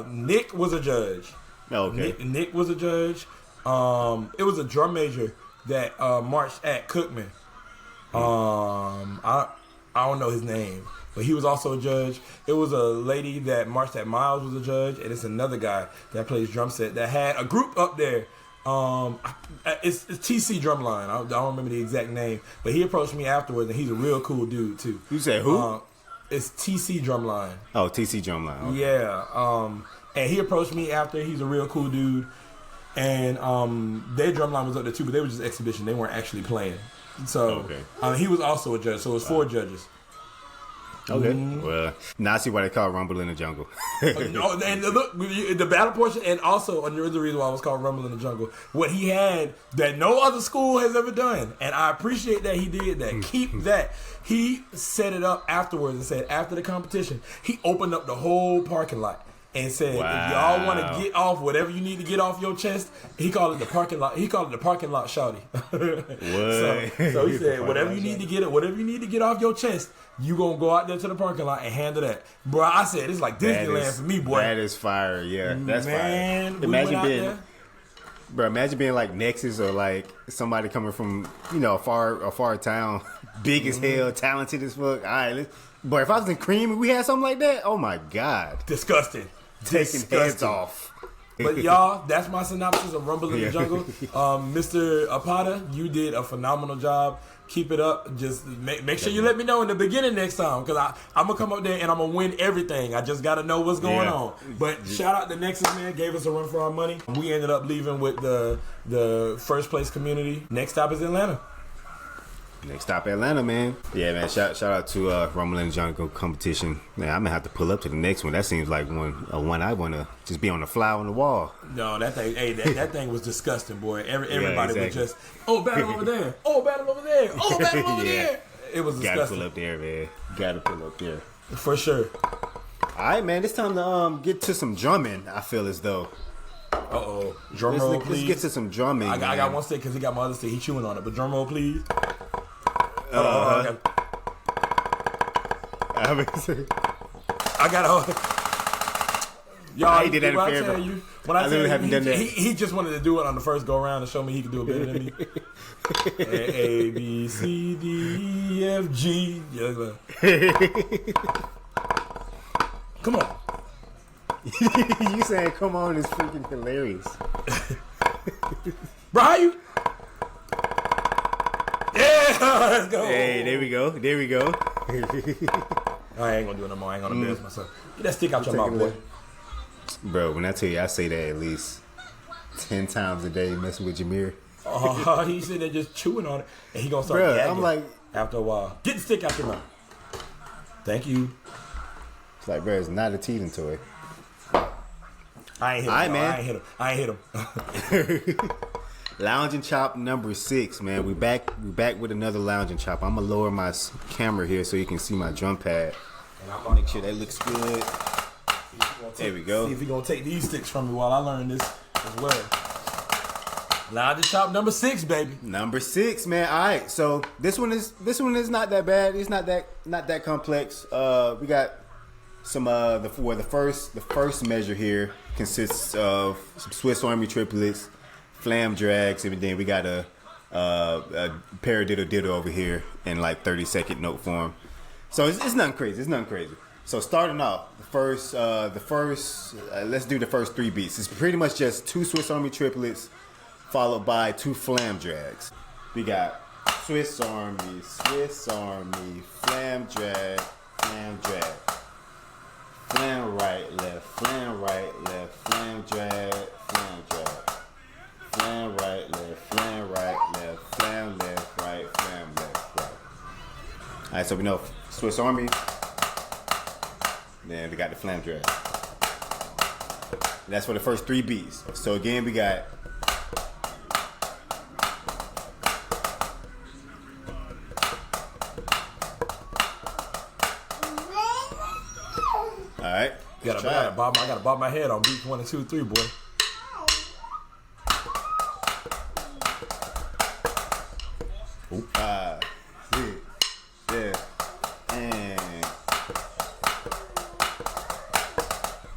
Nick was a judge. Oh, okay. Nick was a judge. It was a drum major that marched at Cookman. I don't know his name, but he was also a judge. It was a lady that marched at Miles was a judge, and it's another guy that plays drum set that had a group up there. It's TC Drumline. I don't remember the exact name, but he approached me afterwards, and he's a real cool dude too. You said who? It's TC Drumline. Oh, TC Drumline. Okay. Yeah. And he approached me after. He's a real cool dude. And their drumline was up there too, but they were just exhibition. They weren't actually playing. So he was also a judge. So it was 4 judges. Okay. Well, now I see why they call it Rumble in the Jungle. And look, the battle portion, and also another reason why it was called Rumble in the Jungle. What he had that no other school has ever done, and I appreciate that he did that. Keep that. He set it up afterwards and said after the competition, he opened up the whole parking lot and said, if y'all want to get off whatever you need to get off your chest, he called it the parking lot. He called it the parking lot shouty. So he said, whatever you need to get off your chest, you gonna go out there to the parking lot and handle that, bro. I said it's like Disneyland for me, boy. That is fire, yeah. That's fire. Imagine being like Nexus or like somebody coming from a far town, big as hell, talented as fuck. All right, but if I was in Cream and we had something like that, oh my god, disgusting. Taking heads off. But y'all, that's my synopsis of Rumble in the Jungle. Mr. Apata, you did a phenomenal job. Keep it up. Just make sure you let me know in the beginning next time, because I'm going to come up there and I'm going to win everything. I just got to know what's going on. But shout out to Nexus, man. Gave us a run for our money. We ended up leaving with the first place community. Next stop is Atlanta. Next stop, Atlanta, man. Yeah, man. Shout out to Rumble in the Jungle competition. Man, I'm gonna have to pull up to the next one. That seems like one I want to just be on the fly on the wall. No, that thing. Hey, that thing was disgusting, boy. Everybody was just, battle over there. Oh, battle over there. Oh, battle over there. It was disgusting. Gotta pull up there, man. Gotta pull up there for sure. All right, man. It's time to get to some drumming. I feel as though. Drum roll, please. Let's get to some drumming. I got one stick because he got my other stick. He chewing on it, but drum roll, please. I got y'all. He did that in fair. When I tell you, he just wanted to do it on the first go around to show me he could do it better than me. A B C D E F G. Come on. You saying come on is freaking hilarious. Bro, how you? Yeah, let's go. Hey, there we go. I ain't gonna do it no more. I ain't gonna embarrass myself. Get that stick out your mouth, boy. Bro, when I tell you, I say that at least 10 times a day messing with Jameer. He's sitting there just chewing on it, and he gonna start gagging. I'm like, after a while, get the stick out your mouth. Thank you. It's like, bro, it's not a teething toy. I ain't hit him. All right, man. I ain't hit him. Lounge and chop number 6, man. We back with another lounge and chop. I'm gonna lower my camera here so you can see my drum pad. And I'm gonna make sure that looks good. There we go. See if he gonna take these sticks from me while I learn this as well. Lounge and chop number 6, baby. Number 6, man. All right, so this one is not that bad. It's not that complex. We got some the first measure here consists of some Swiss Army triplets, flam drags, and then we got a paradiddle diddle over here in like 30-second note form. So it's nothing crazy. So starting off, let's do the first 3 beats. It's pretty much just 2 Swiss Army triplets followed by 2 flam drags. We got Swiss Army, flam drag, flam right, left, flam drag, flam drag. Flam right, left, flam left, right. Alright, so we know Swiss Army. Then we got the flam drag. That's for the first 3 beats. So again, we got alright. I gotta bob my head on beats 1 and 2, 3, boy. Ooh. 5, 6, 7, and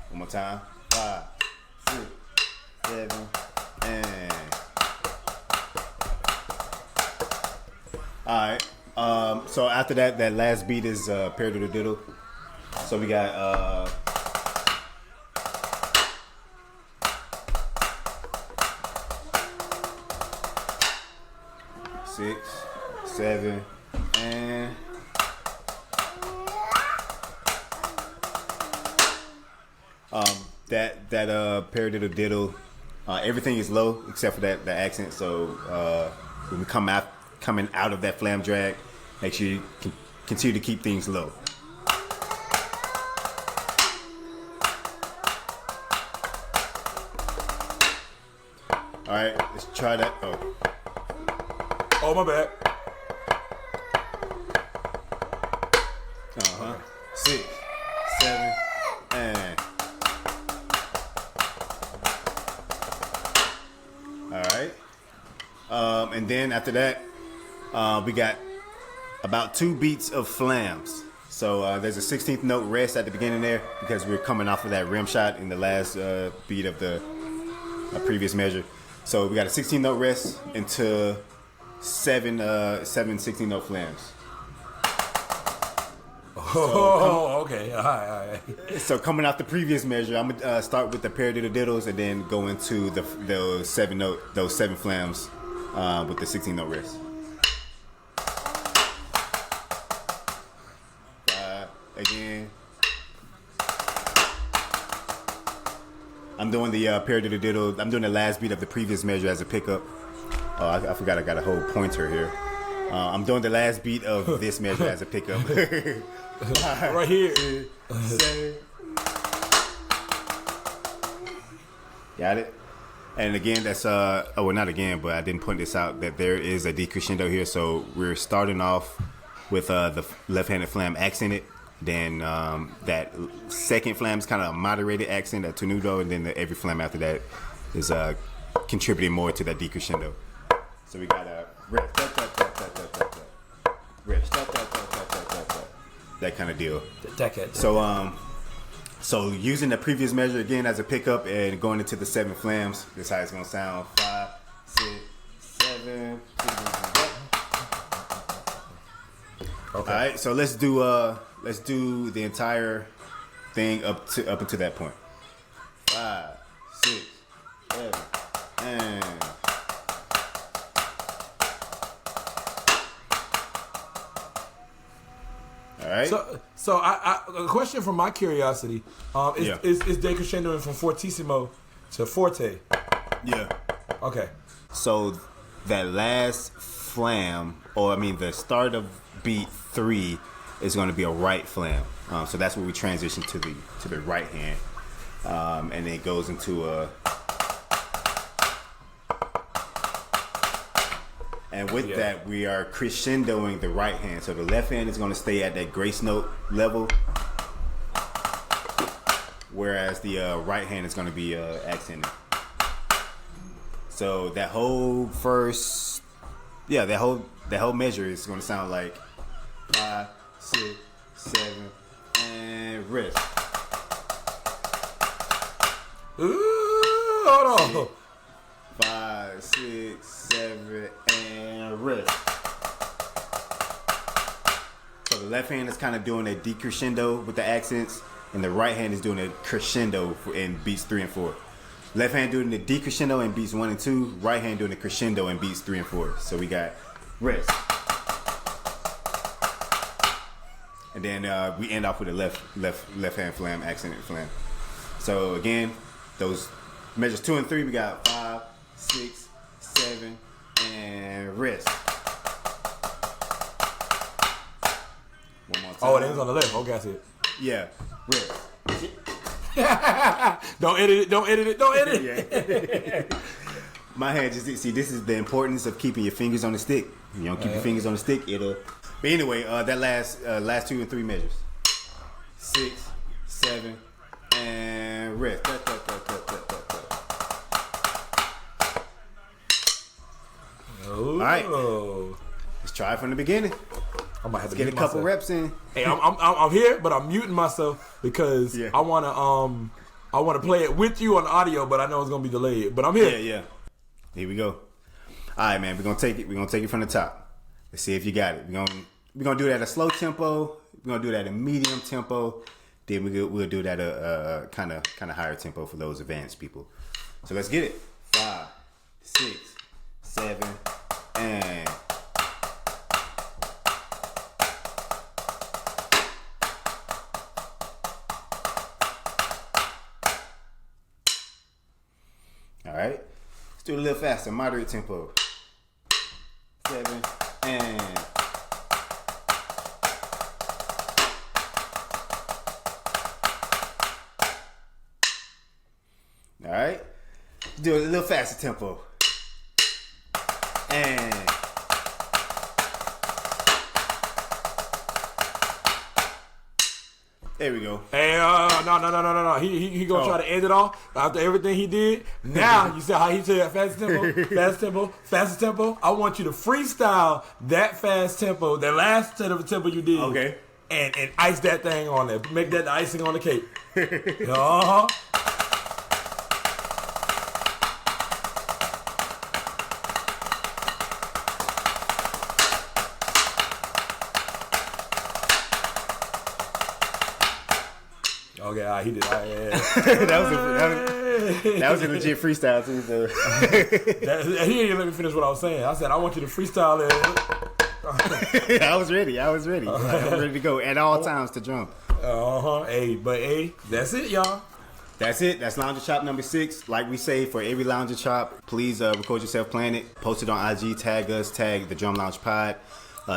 one more time. 5, 6, 7, and all right. So after that last beat is paradiddle diddle. So we got 6, 7, and that paradiddle diddle. Everything is low except for the accent. So when we coming out of that flam drag, make sure you continue to keep things low. All right, let's try that. Oh, my bad. 6, 7, and all right. And then after that, we got about 2 beats of flams. So there's a 16th note rest at the beginning there because we're coming off of that rim shot in the last beat of the previous measure. So we got a 16th note rest into 7 16th note flams. Okay. All right. So coming off the previous measure, I'm gonna start with the paradiddle diddles and then go into those 7 flams with the 16 note rest. Again, I'm doing the paradiddle diddle. I'm doing the last beat of the previous measure as a pickup. Oh, I forgot I got a whole pointer here. I'm doing the last beat of this measure as a pickup. Right here. Got it? And again, that's not again, but I didn't point this out that there is a decrescendo here. So we're starting off with the left-handed flam accented. Then that second flam is kind of a moderated accent, that tenuto, and then every flam after that is contributing more to that decrescendo. So we got a rest, that kind of deal. So using the previous measure again as a pickup and going into the 7 flams, this is how it's gonna sound. 5, 6, 7. Okay. All right, so let's do the entire thing up until that point. 5, 6, 7, and. All right. So a question from my curiosity is decrescendoing from fortissimo to forte. Yeah. Okay. So that last flam, the start of beat 3 is going to be a right flam. So that's where we transition to the right hand, and it goes into a. And with that, we are crescendoing the right hand. So the left hand is going to stay at that grace note level, whereas the right hand is going to be accented. So that whole that whole measure is going to sound like 5, 6, 7, and rest. Ooh, hold on. 5, 6, 7, and rest. So the left hand is kind of doing a decrescendo with the accents, and the right hand is doing a crescendo in beats 3 and 4. Left hand doing the decrescendo in beats 1 and 2. Right hand doing the crescendo in beats 3 and 4. So we got rest. And then we end off with a left hand flam, accented flam. So again, those measures 2 and 3, we got 5, 6, 7, and rest. One more time. Oh, it ends on the left. Okay, I see it. Yeah, rest. Don't edit it. My hand just see. This is the importance of keeping your fingers on the stick. You don't keep your fingers on the stick, it'll. But anyway, that last 2 and 3 measures. 6, 7, and rest. All right, let's try it from the beginning. I might have to get a couple reps in. Hey, I'm here, but I'm muting myself because I wanna play it with you on audio, but I know it's gonna be delayed. But I'm here. Yeah. Here we go. All right, man. We're gonna take it from the top. Let's see if you got it. We're gonna do that at a slow tempo. We're gonna do that at a medium tempo. Then we'll do that a kind of higher tempo for those advanced people. So let's get it. 5, 6, 7, and. All right, let's do it a little faster, moderate tempo. 7, and. All right, let's do it a little faster tempo. And. There we go. Hey, no. He gonna try to end it off after everything he did. Now you see how he said fast tempo. I want you to freestyle that fast tempo, that last tempo you did. Okay. And ice that thing on there. Make that the icing on the cake. Uh-huh. Okay, he did. That was a legit freestyle too. So. He didn't let me finish what I was saying. I said I want you to freestyle it. I was ready. I was ready to go at all times to drum. Hey, that's it, y'all. That's it. That's Lounger Chop number 6. Like we say, for every Lounger Chop, please record yourself playing it. Post it on IG. Tag us. Tag the Drum Lounge Pod.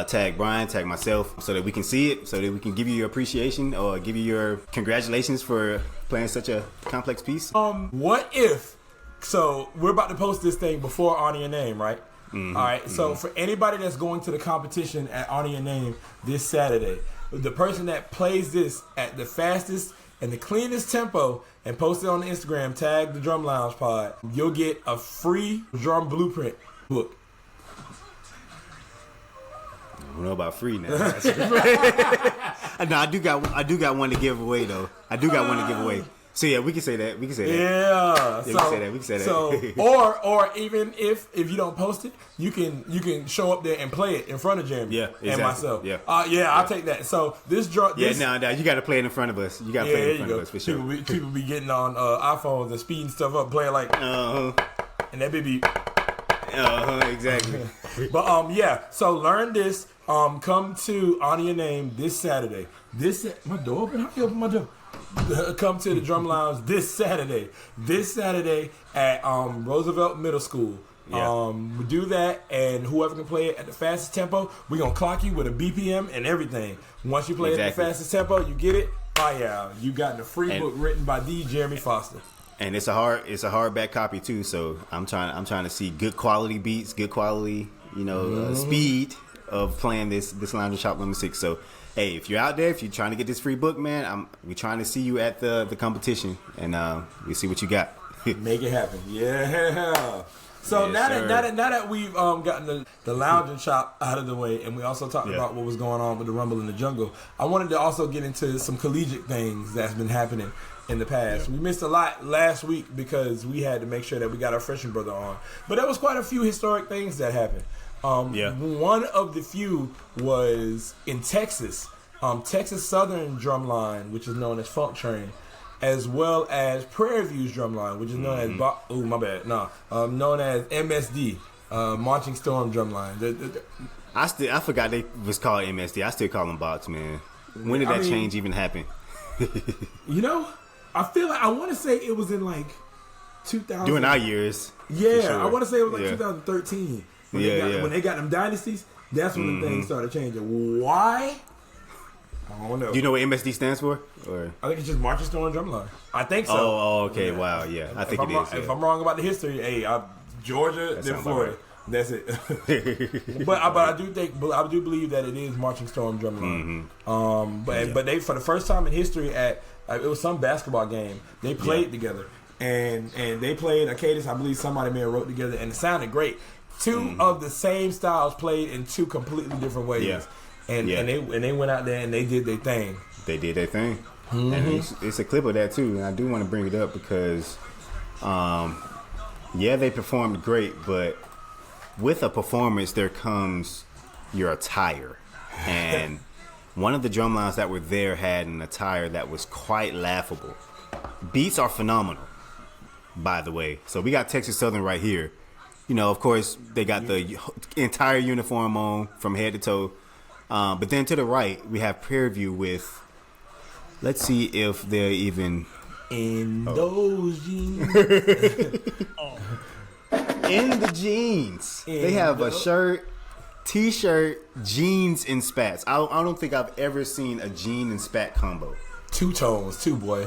Tag Bryan, tag myself, so that we can see it, so that we can give you your appreciation or give you your congratulations for playing such a complex piece. What if? So we're about to post this thing before Honor Your Name, right? Mm-hmm. All right. So for anybody that's going to the competition at Honor Your Name this Saturday, the person that plays this at the fastest and the cleanest tempo and post it on the Instagram, tag the Drum Lounge Pod, you'll get a free drum blueprint book. I don't know about free now. No, I do got one to give away though. So yeah, we can say that. We can say that. Yeah. We can say that. We can say that. So, or even if you don't post it, you can show up there and play it in front of Jeremy. Yeah, exactly. And myself. Yeah. I'll take that. So this draw. No, you got to play it in front of us. You got to play it in front of us for sure. People be getting on iPhones and speeding stuff up, playing like, and that baby. Exactly. But so learn this. Come to Honor Your Name this Saturday. My door open? How do you open my door? Come to the Drum Lounge this Saturday. At Roosevelt Middle School. Yeah. We do that, and whoever can play it at the fastest tempo, we're gonna clock you with a BPM and everything. Once you play it at the fastest tempo, you get it. Oh yeah, you got the free book written by Jeremy Foster. And it's a hardback copy too. So I'm trying to see good quality beats, good quality, speed of playing this Lounge and Shop number 6. So hey, if you're out there, if you're trying to get this free book, man, we're trying to see you at the competition, and we see what you got. Make it happen, yeah. So now that we've gotten the Lounge and Shop out of the way, and we also talked about what was going on with the Rumble in the Jungle, I wanted to also get into some collegiate things that's been happening in the past. We missed a lot last week because we had to make sure that we got our freshman brother on, but there was quite a few historic things that happened. One of the few was in Texas. Texas Southern Drumline, which is known as Funk Train, as well as Prairie View's Drumline, which is known as known as MSD, Marching Storm Drumline. I forgot they was called MSD. I still call them box, man. When did that change even happen? I feel like I want to say it was in like 2000. During our years. Yeah, sure. I want to say it was like 2013. When they got them dynasties, that's when the things started changing. Why? I don't know. Do you know what MSD stands for? Or? I think it's just Marching Storm Drumline. I think so. Oh, okay. Yeah. Wow, yeah. I think it is. If I'm wrong about the history, I'm Georgia, then Florida. Right. That's it. but I do believe that it is Marching Storm Drumline. But they, for the first time in history, it was some basketball game, they played together, and they played a cadence. I believe somebody may have wrote together, and it sounded great. Two of the same styles played in two completely different ways. Yeah. And they went out there and they did their thing. They did their thing. And it's a clip of that too. And I do want to bring it up because, they performed great, but with a performance there comes your attire. And one of the drumlines that were there had an attire that was quite laughable. Beats are phenomenal, by the way. So we got Texas Southern right here. Of course, they got the entire uniform on from head to toe. But then to the right, we have Prairie View with, let's see if they're even in those jeans. In the jeans. They have a shirt, t-shirt, jeans, and spats. I don't think I've ever seen a jean and spat combo. Two tones, too, boy.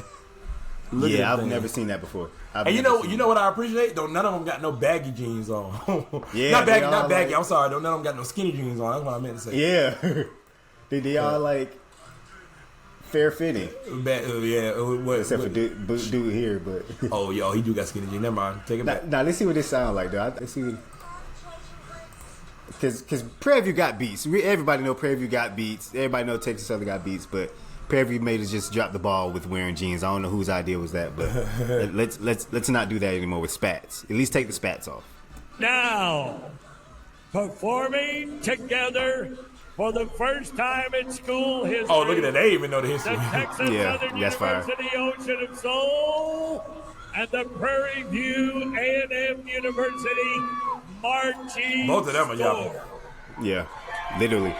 I've never seen that before. And you know what I appreciate? Though none of them got no baggy jeans on. Not baggy. I'm sorry. Though none of them got no skinny jeans on. That's what I meant to say. Yeah, they all like fair fitting. Except for dude here, but he do got skinny jeans. Never mind. Take it back. Now let's see what this sounds like, though. Let's see. Because Prairie View got beats. Everybody know Prairie View got beats. Everybody know Texas Southern got beats, but Prairie View made us just drop the ball with wearing jeans. I don't know whose idea was that, but let's not do that anymore with spats. At least take the spats off. Now, performing together for the first time in school history. Oh, look at that. They even know the history. The Texas Southern University Ocean of Soul and the Prairie View A&M University Marching Both of them are y'all. Yeah, literally.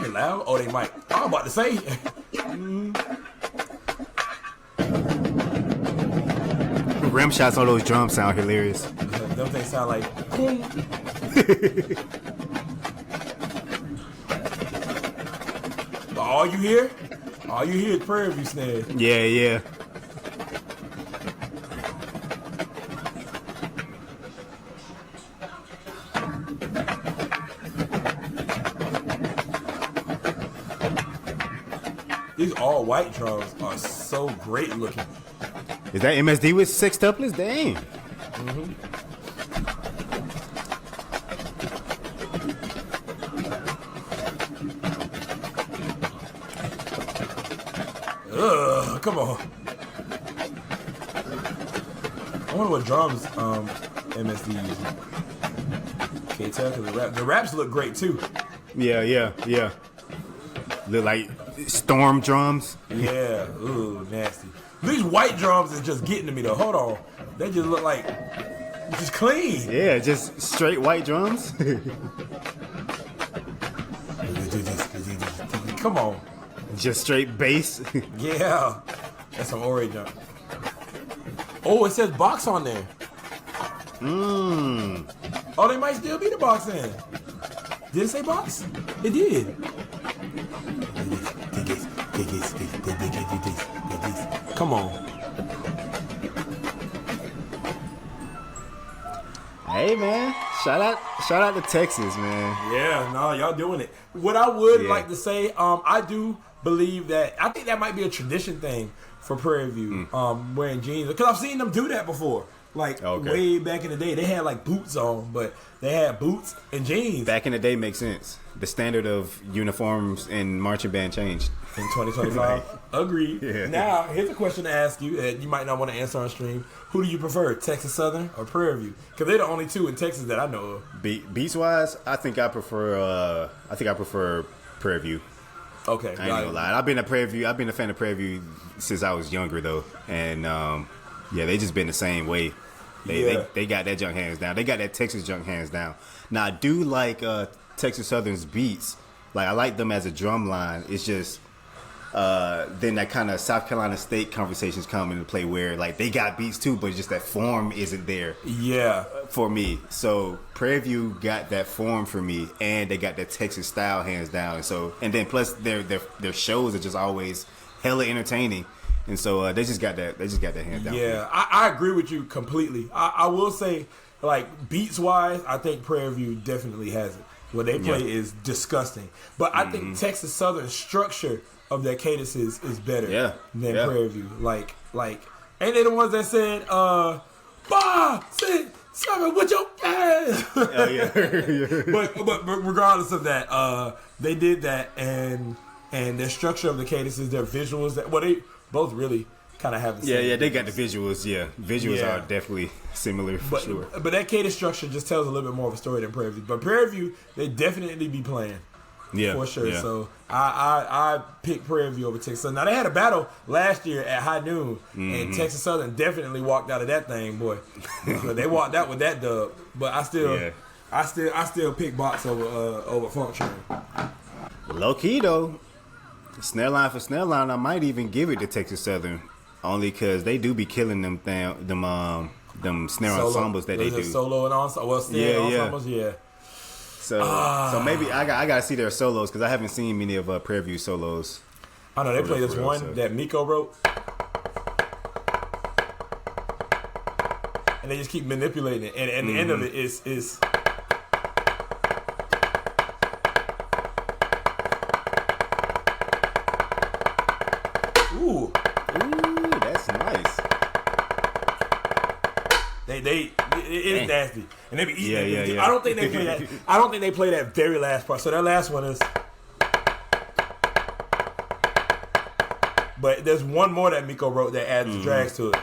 They loud? Oh, they might. I'm about to say. Rim shots on those drums sound hilarious. Them things sound like. All you hear is Prairie View snare. Yeah. These all white drums are so great looking. Is that MSD with sextuplets? Dang. Ugh, come on. I wonder what drums MSD uses. Can't tell because the raps look great too. Yeah. Look like storm drums. Yeah, ooh, nasty. These white drums is just getting to me though. Hold on, they just look like just clean. Yeah, just straight white drums. Come on. Just straight bass. Yeah, that's some Ori jump. Oh, it says box on there. Oh, they might still be the box in. Did it say box? It did. Come on. Hey man, shout out to Texas, man. Yeah, no, y'all doing it. What I would like to say, I do believe that I think that might be a tradition thing for Prairie View, wearing jeans, because I've seen them do that before. Like way back in the day, they had like boots on, but they had boots and jeans. Back in the day makes sense. The standard of uniforms in marching band changed in 2025. Agreed. Yeah. Now, here's a question to ask you that you might not want to answer on stream. Who do you prefer, Texas Southern or Prairie View? Because they're the only two in Texas that I know of. Beats wise, I think I prefer Prairie View. Okay, I ain't gonna lie. I've been a fan of Prairie View since I was younger though, and they just been the same way. They got that junk hands down. They got that Texas junk hands down. Now I do like Texas Southern's beats. Like I like them as a drum line. It's just then that kind of South Carolina State conversations come into play where like they got beats too, but just that form isn't there. Yeah, for me. So Prairie View got that form for me, and they got that Texas style hands down. And then plus their shows are just always hella entertaining. And so they just got that hands down. Yeah, I agree with you completely. I will say, like beats wise, I think Prairie View definitely has it. What they play is disgusting, but I think Texas Southern structure of their cadences is better than Prairie View. Like, ain't they the ones that said 5, 6, 7 with your ass? But regardless of that, they did that, and their structure of the cadences, their visuals, they both really kind of have the same. Yeah, they got the visuals. Yeah, visuals are definitely similar for sure. But that cadence structure just tells a little bit more of a story than Prairie View. But Prairie View, they definitely be playing. Yeah, for sure. Yeah. So I picked Prairie View over Texas Southern. Now they had a battle last year at High Noon, and Texas Southern definitely walked out of that thing, boy. They walked out with that dub. But I still pick box over Funk Train. Low key though, snare line for snare line, I might even give it to Texas Southern, only because they do be killing them snare ensembles that they do. Solo and ensemble, snare ensembles, yeah. So maybe I gotta see their solos because I haven't seen many of Prairie View solos. I know they play this one that Miko wrote, and they just keep manipulating it. And at the end of it is ooh, that's nice. It is nasty, and they be eating. Yeah. I don't think they play that. I don't think they play that very last part. So that last one is. But there's one more that Miko wrote that adds the drags to it.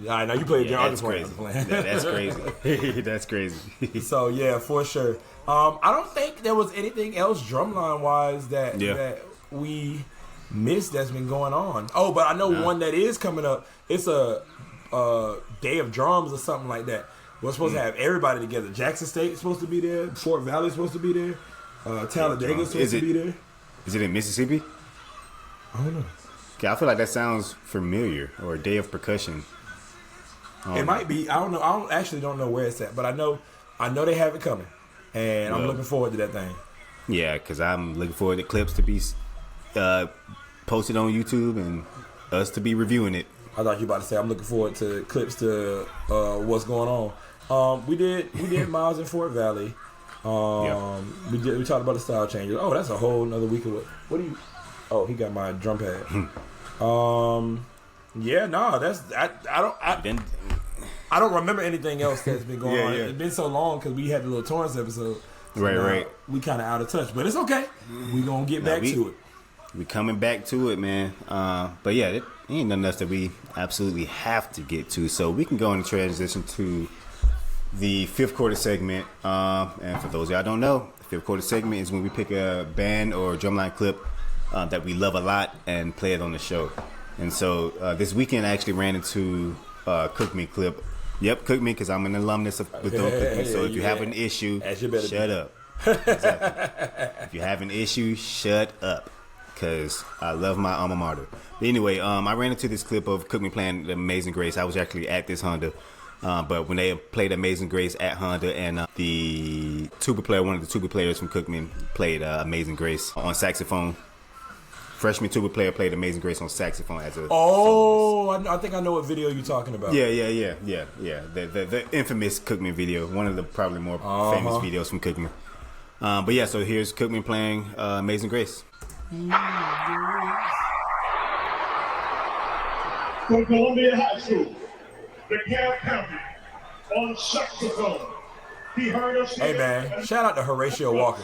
All right, now you play it. That's crazy. That's crazy. That's crazy. So yeah, for sure. I don't think there was anything else drumline wise that we missed that's been going on. Oh, but I know one that is coming up. It's a Day of Drums or something like that. We're supposed to have everybody together. Jackson State's supposed to be there. Fort Valley's supposed to be there. Talladega's supposed to be there. Is it in Mississippi? I don't know. Okay, I feel like that sounds familiar. Or Day of Percussion. It might be. I don't know. I actually don't know where it's at, but I know they have it coming, and I'm looking forward to that thing. Yeah, because I'm looking forward to clips to be posted on YouTube and us to be reviewing it. I thought you were about to say I'm looking forward to clips to what's going on. We did Miles in Fort Valley. We talked about the style changes. Oh, that's a whole another week of what do you? Oh, he got my drum pad. I don't remember anything else that's been going on. It's been so long because we had the little Torrance episode. So right. We kind of out of touch, but it's okay. We gonna get back to it. We coming back to it, man. But yeah, it ain't nothing else that we absolutely have to get to. So we can go into transition to the fifth quarter segment. And for those of y'all don't know, the fifth quarter segment is when we pick a band or drumline clip that we love a lot and play it on the show. And so this weekend I actually ran into Cook Me clip. Yep, Cook Me, because I'm an alumnus with Cook Me. So if you have an issue, shut up. Exactly. If you have an issue, shut up. Because I love my alma mater. But anyway, I ran into this clip of Cook Me playing the Amazing Grace. I was actually at this Honda. But when they played Amazing Grace at Honda, and the tuba player, one of the tuba players from Cook Me, played Amazing Grace on saxophone. Freshman tuba player played Amazing Grace on saxophone as a soloist. I think I know what video you're talking about. Yeah. The infamous Cook Me video, one of the probably more famous videos from Cook Me. But yeah, so here's Cook Me playing Amazing Grace. From Columbia High School, the Cal County, on saxophone. He heard us. Hey man, shout out to Horatio Walker.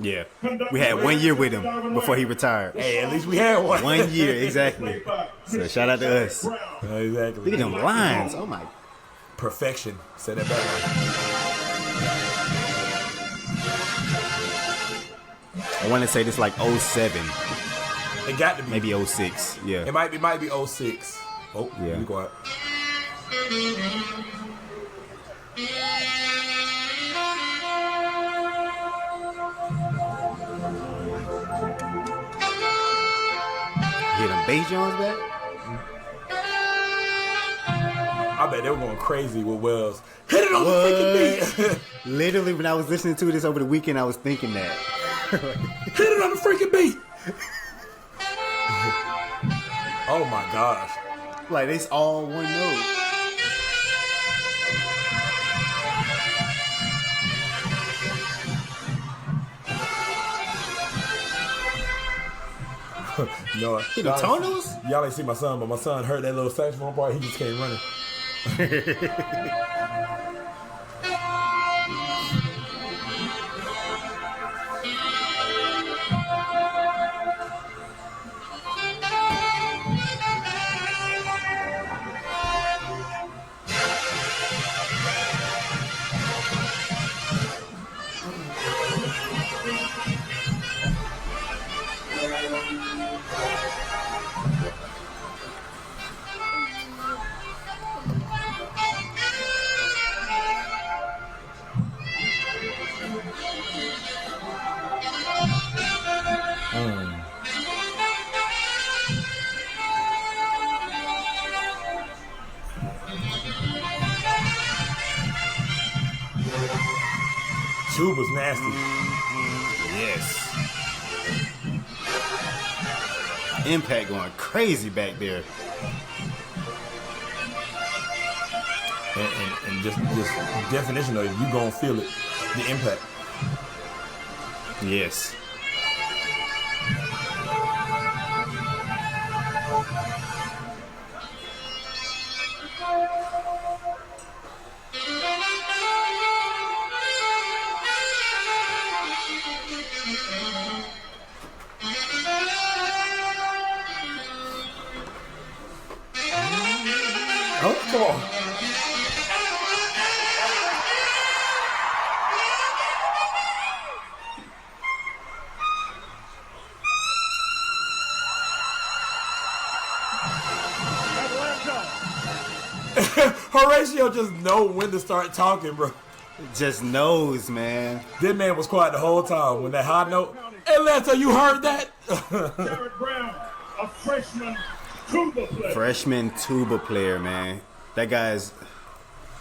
Yeah, we had 1 year with him before he retired. Hey, at least we had one. 1 year, exactly. So shout out to us. Exactly. Look at them lines. Oh my. Perfection. Say that back. I want to say this like 07. It got to be. Maybe 06. Yeah. It might be 06. Oh, yeah. You go out. Hear them bass drums back? I bet they were going crazy with Wells. Hit it on the freaking beat. Literally, when I was listening to this over the weekend, I was thinking that. Hit it on the freaking beat. Oh my gosh. Like, it's all one note. No, the tonals? Y'all ain't see my son, but my son heard that little saxophone part. He just came running. Tuba's nasty. Yes. Impact going crazy back there. And just definition of it, you gonna feel it, the impact. Yes. Oh, come on. Horatio just know when to start talking, bro. Just knows, man. This man was quiet the whole time when that high note. Hey, Lanta, you heard that? Jared Brown, a freshman tuba player. Freshman tuba player, man. That guy's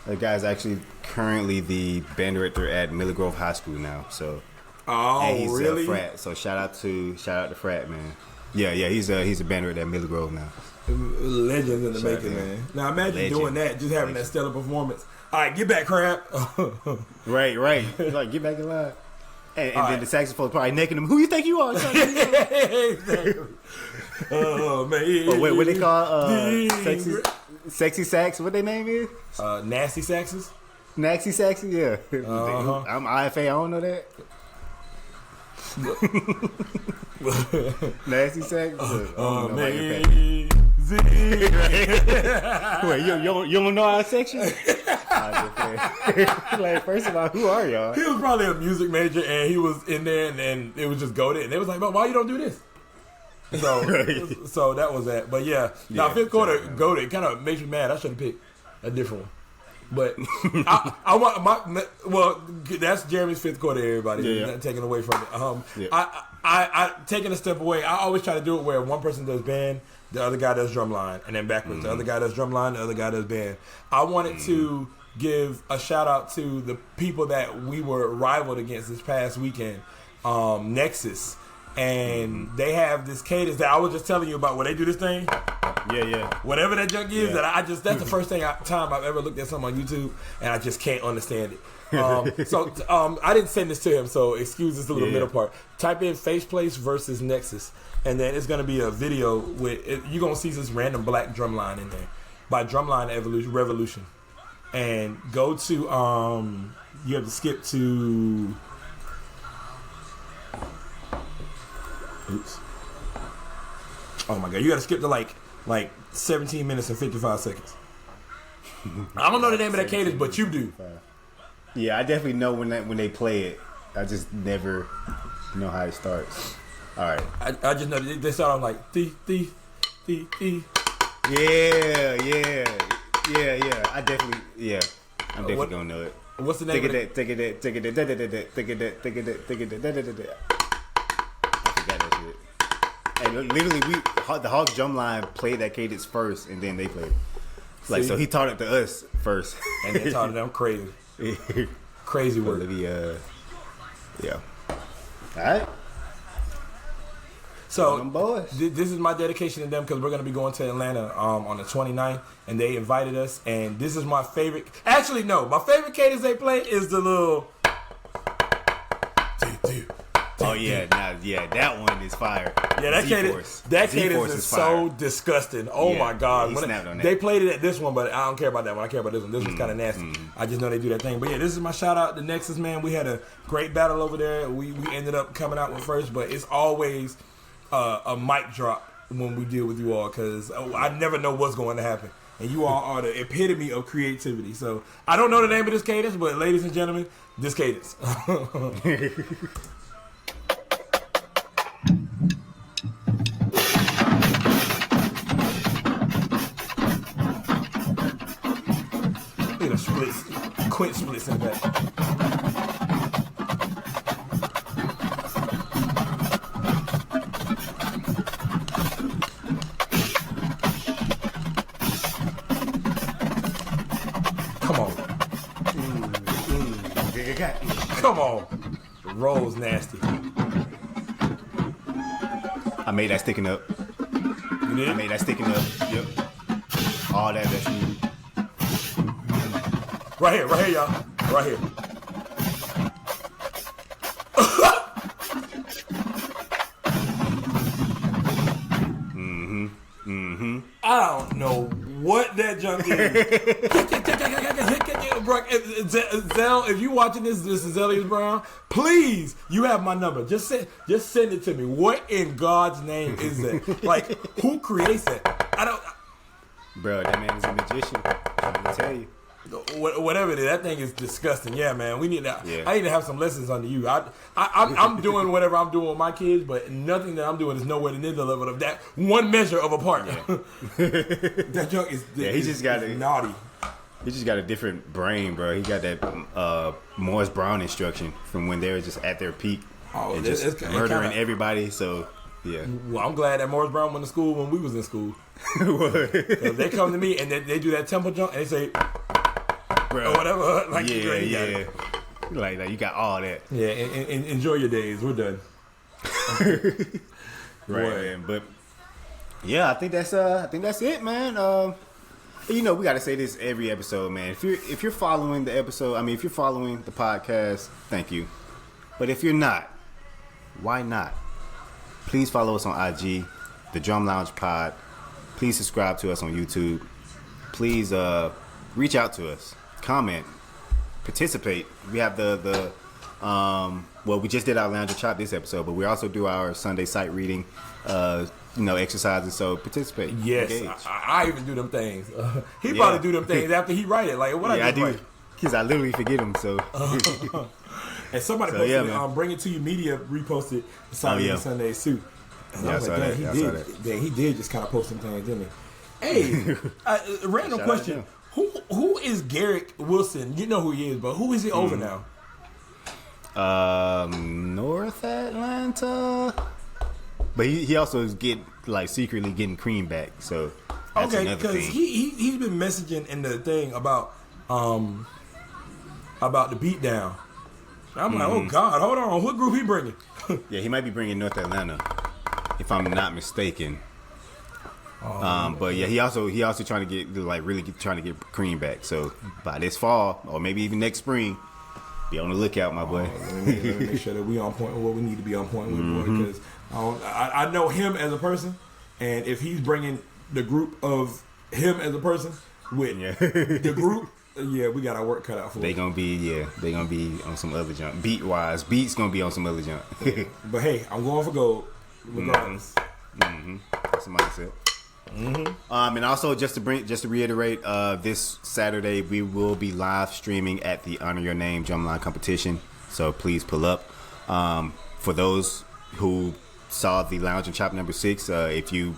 actually currently the band director at Miller Grove High School now. So, and he's really? a frat. So shout out to frat, man. Yeah, he's a band director at Miller Grove now. Legends in the making, man. Now imagine doing that, just having that stellar performance. All right, get back, crap. Right. Like, get back in line. And then the saxophone probably necking him. Who you think you are? Exactly. Oh man. Oh, wait, what they call sexy sax? What their name is? Nasty saxes. Naxy Saxy, yeah. I'm IFA, I don't know that. Nasty Saxy? Amazing. Wait, you don't know our section? Like, first of all, who are y'all? He was probably a music major, and he was in there, and it was just goated. And they was like, "But why you don't do this?" So that was that. But yeah, now fifth quarter goated kind of makes me mad. I should have picked a different one. But I want well, that's Jeremy's fifth quarter. Everybody, not taking away from it. I taking a step away. I always try to do it where one person does band, the other guy does drumline, and then backwards. The other guy does drumline, the other guy does band. I wanted to give a shout out to the people that we were rivaled against this past weekend, Nexus, and they have this cadence that I was just telling you about where they do this thing. Whatever that junk is, that's the first time I've ever looked at something on YouTube, and I just can't understand it. I didn't send this to him, so excuse this little middle part. Type in Faceplace versus Nexus, and then it's gonna be a video with you're gonna see this random black drumline in there by Drumline Revolution, and go to you have to skip to. Oops. Oh my god, you gotta skip to like 17 minutes and 55 seconds. I don't know the name of that cadence, but you do. Yeah, I definitely know when they play it. I just never know how it starts. All right. I just know they start off like the. Yeah. I definitely I'm definitely gonna know it. What's the name of it? Take it. I forgot that shit. And literally, the Hawks Drumline played that cadence first, and then they played it. Like, so he taught it to us first, and they taught it them crazy. Crazy work. Yeah. All right. So this is my dedication to them because we're going to be going to Atlanta on the 29th, and they invited us. And this is my favorite. Actually, no, my favorite cadence they play is the little. Oh yeah, that one is fire. Yeah, that cadence is so disgusting. Oh my god, they played it at this one, but I don't care about that one. I care about this one. This one's kind of nasty. I just know they do that thing. But yeah, this is my shout out to Nexus, man. We had a great battle over there. We ended up coming out with first, but it's always a mic drop when we deal with you all because I never know what's going to happen. And you all are the epitome of creativity. So I don't know the name of this cadence, but ladies and gentlemen, this cadence. Quint splits in the back. Come on. Come on. The roll's nasty. I made that sticking up. You did? I made that sticking up. Yep. All that's needed. Right here, y'all. Right here. I don't know what that junk is. Zell, if you watching this is Jeremie Bryon. Please, you have my number. Just send it to me. What in God's name is that? Like, who creates that? I don't. Bro, that man is a magician. I'm gonna tell you. Whatever it is, that thing is disgusting. Yeah, man, we need that. Yeah. I need to have some lessons under you. I'm doing whatever I'm doing with my kids, but nothing that I'm doing is nowhere near the level of that one measure of a part. Yeah. That junk is naughty. He just got a different brain, bro. He got that Morris Brown instruction from when they were just at their peak and just murdering everybody. So yeah. Well, I'm glad that Morris Brown went to school when we was in school. They come to me and they do that temple jump and they say. Bro. Or whatever, like yeah. Like you got all that. Yeah, and enjoy your days. We're done. Right, man. But yeah, I think that's it, man. We gotta say this every episode, man. If you're following the episode, if you're following the podcast, thank you. But if you're not, why not? Please follow us on IG, the Drum Lounge Pod. Please subscribe to us on YouTube. Please reach out to us. Comment. participate, we have the well, we just did our lounge and chop this episode, but we also do our Sunday sight reading, exercises. So participate. Yes, I even do them things. He probably do them things after he write it. Like what I do, because I literally forget them. So. And somebody posted it, Bring It To You Media reposted the Sunday suit. And I was like, dang, he did just kind of post some things, didn't he? Hey, a random question. Who is Garrett Wilson? You know who he is, but who is he over now? North Atlanta. But he also is secretly getting Cream back. So that's another thing. Because he's been messaging in the thing about the beatdown. I'm like, oh God, hold on, what group he bringing? Yeah, he might be bringing North Atlanta, if I'm not mistaken. But yeah, he also trying to get trying to get Cream back. So by this fall, or maybe even next spring, be on the lookout, my boy. Let me make sure that we on point with what we need to be on point with, boy. Because I know him as a person, and if he's bringing the group of him as a person with the group, we got our work cut out for. They gonna be on some other junk. Beats gonna be on some other junk. But hey, I'm going for gold regardless. That's a mindset. And also just to reiterate, this Saturday we will be live streaming at the Honor Your Name Drumline competition. So please pull up. For those who saw the Lounge and Chop number 6, if you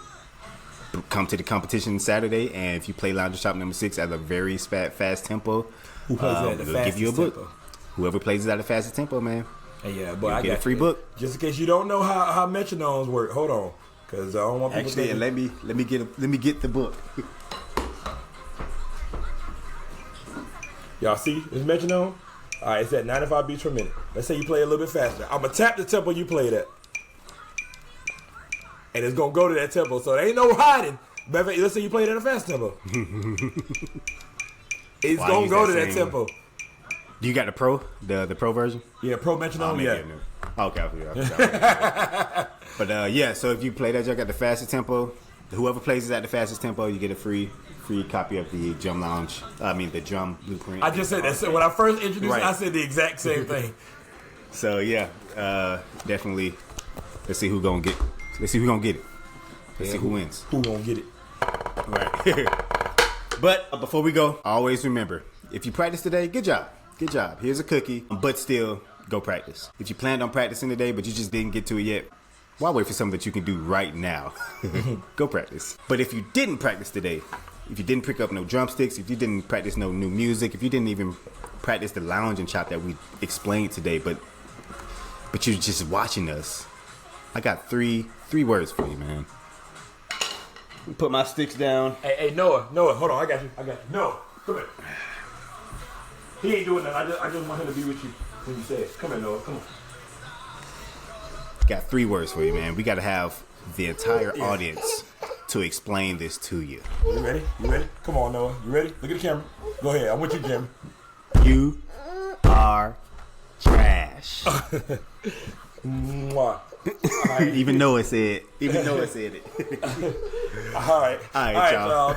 come to the competition Saturday and if you play Lounge and Chop number 6 at a very fast tempo, who plays it at the we'll fastest give you a book. tempo? Whoever plays it at the fastest tempo, man. Yeah, but I get a free book. Just in case you don't know how metronomes work, hold on. Cause I don't want people actually, let me get the book. Y'all see this metronome? All right, it's at 95 beats per minute. Let's say you play a little bit faster. I'm gonna tap the tempo you played at, and it's gonna go to that tempo. So there ain't no hiding. But let's say you played at a fast tempo. It's gonna go to that tempo. Do you got the pro pro version? Yeah, pro metronome. Yeah. Okay, But so if you play that junk at the fastest tempo, whoever plays it at the fastest tempo, you get a free copy of the Drum Lounge. The Drum Blueprint. I just said that. So when I first introduced it, I said the exact same thing. So definitely. Let's see who's gonna get it. Let's see who wins. Who gonna get it? Right. But before we go, always remember, if you practice today, good job. Here's a cookie, but still go practice. If you planned on practicing today, but you just didn't get to it yet, why wait for something that you can do right now? Go practice. But if you didn't practice today, if you didn't pick up no drumsticks, if you didn't practice no new music, if you didn't even practice the lounge and chop that we explained today, but you're just watching us, I got three words for you, man. Put my sticks down. Hey, Noah, hold on, I got you. Noah, come here. He ain't doing that. I just want him to be with you when you say it. Come here, Noah, come on. Got 3 words for you, man. We got to have the entire audience to explain this to you. You ready? Come on, Noah. You ready? Look at the camera. Go ahead. I'm with you, Jeremy. You are trash. Mwah. Even Noah said it. All right, y'all.